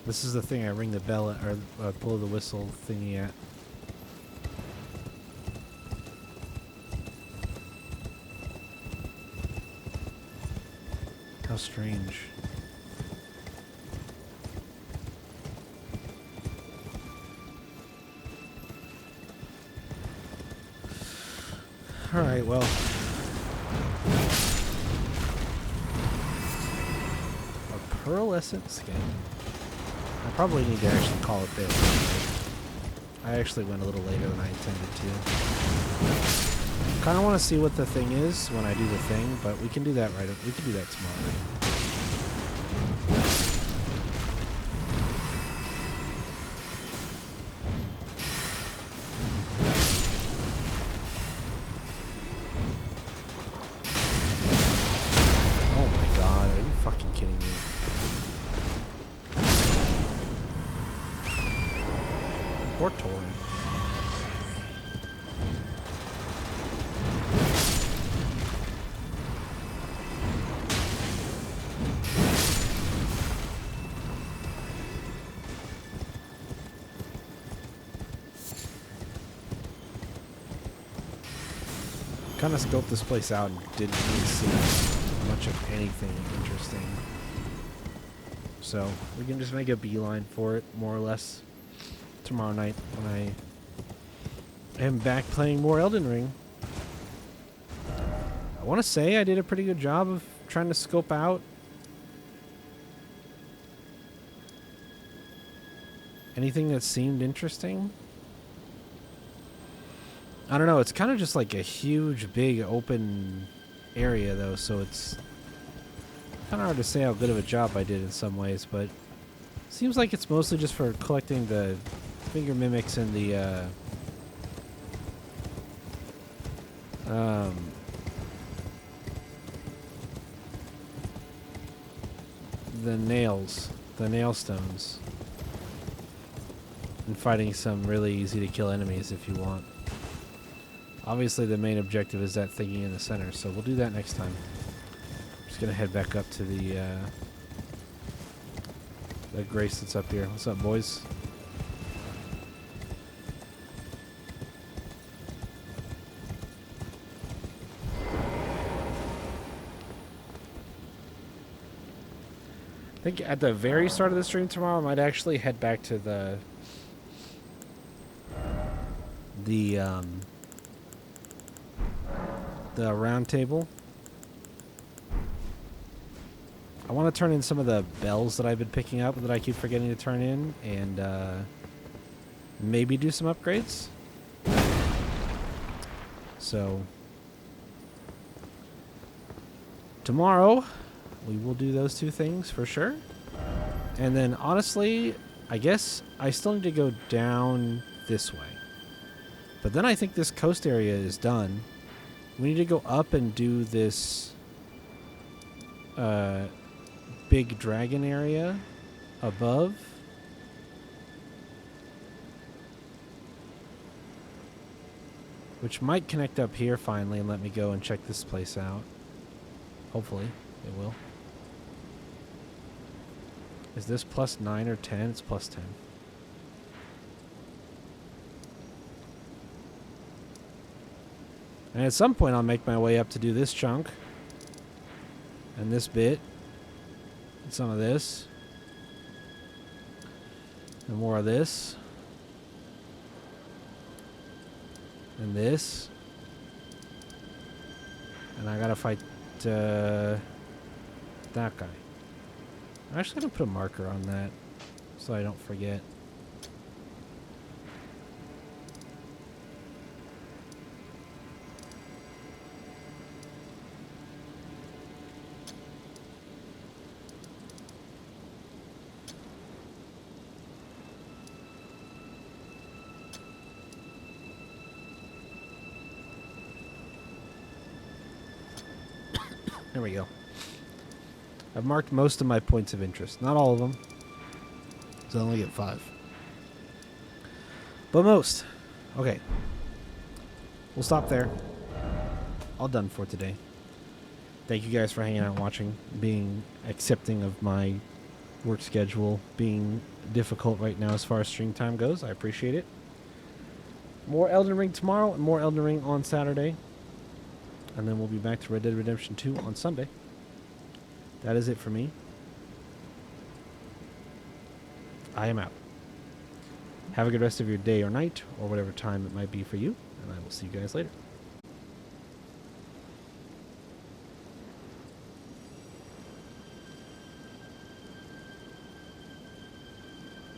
This is the thing I ring the bell at, or blow the whistle thingy at. How strange. Alright, well. A pearlescent skin. I probably need to actually call it there. I actually went a little later than I intended to. Kind of want to see what the thing is when I do the thing, but we can do that right. We can do that tomorrow. Oh my god, are you fucking kidding me? Poor Torin. Kind of scoped this place out and didn't really see much of anything interesting. So we can just make a beeline for it, more or less, tomorrow night when I am back playing more Elden Ring. I want to say I did a pretty good job of trying to scope out anything that seemed interesting. I don't know, it's kind of just like a huge, big, open area, though, so it's kind of hard to say how good of a job I did in some ways, but it seems like it's mostly just for collecting the finger mimics and the, the nail stones, and fighting some really easy to kill enemies if you want. Obviously, the main objective is that thingy in the center, so we'll do that next time. I'm just gonna head back up to the Grace that's up here. What's up, boys? I think at the very start of the stream tomorrow, I might actually head back to the round table. I want to turn in some of the bells that I've been picking up that I keep forgetting to turn in, and maybe do some upgrades. So tomorrow we will do those two things for sure. And then honestly, I guess I still need to go down this way. But then I think this coast area is done. We need to go up and do this big dragon area above. Which might connect up here finally and let me go and check this place out. Hopefully it will. Is this plus 9 or 10? It's plus 10. And at some point I'll make my way up to do this chunk. And this bit. And some of this. And more of this. And this. And I gotta fight that guy. I'm actually gonna put a marker on that so I don't forget. There we go. I've marked most of my points of interest. Not all of them. So I only get 5. But most. Okay. We'll stop there. All done for today. Thank you guys for hanging out and watching. Being accepting of my work schedule being difficult right now as far as stream time goes. I appreciate it. More Elden Ring tomorrow and more Elden Ring on Saturday. And then we'll be back to Red Dead Redemption 2 on Sunday. That is it for me. I am out. Have a good rest of your day or night, or whatever time it might be for you, and I will see you guys later.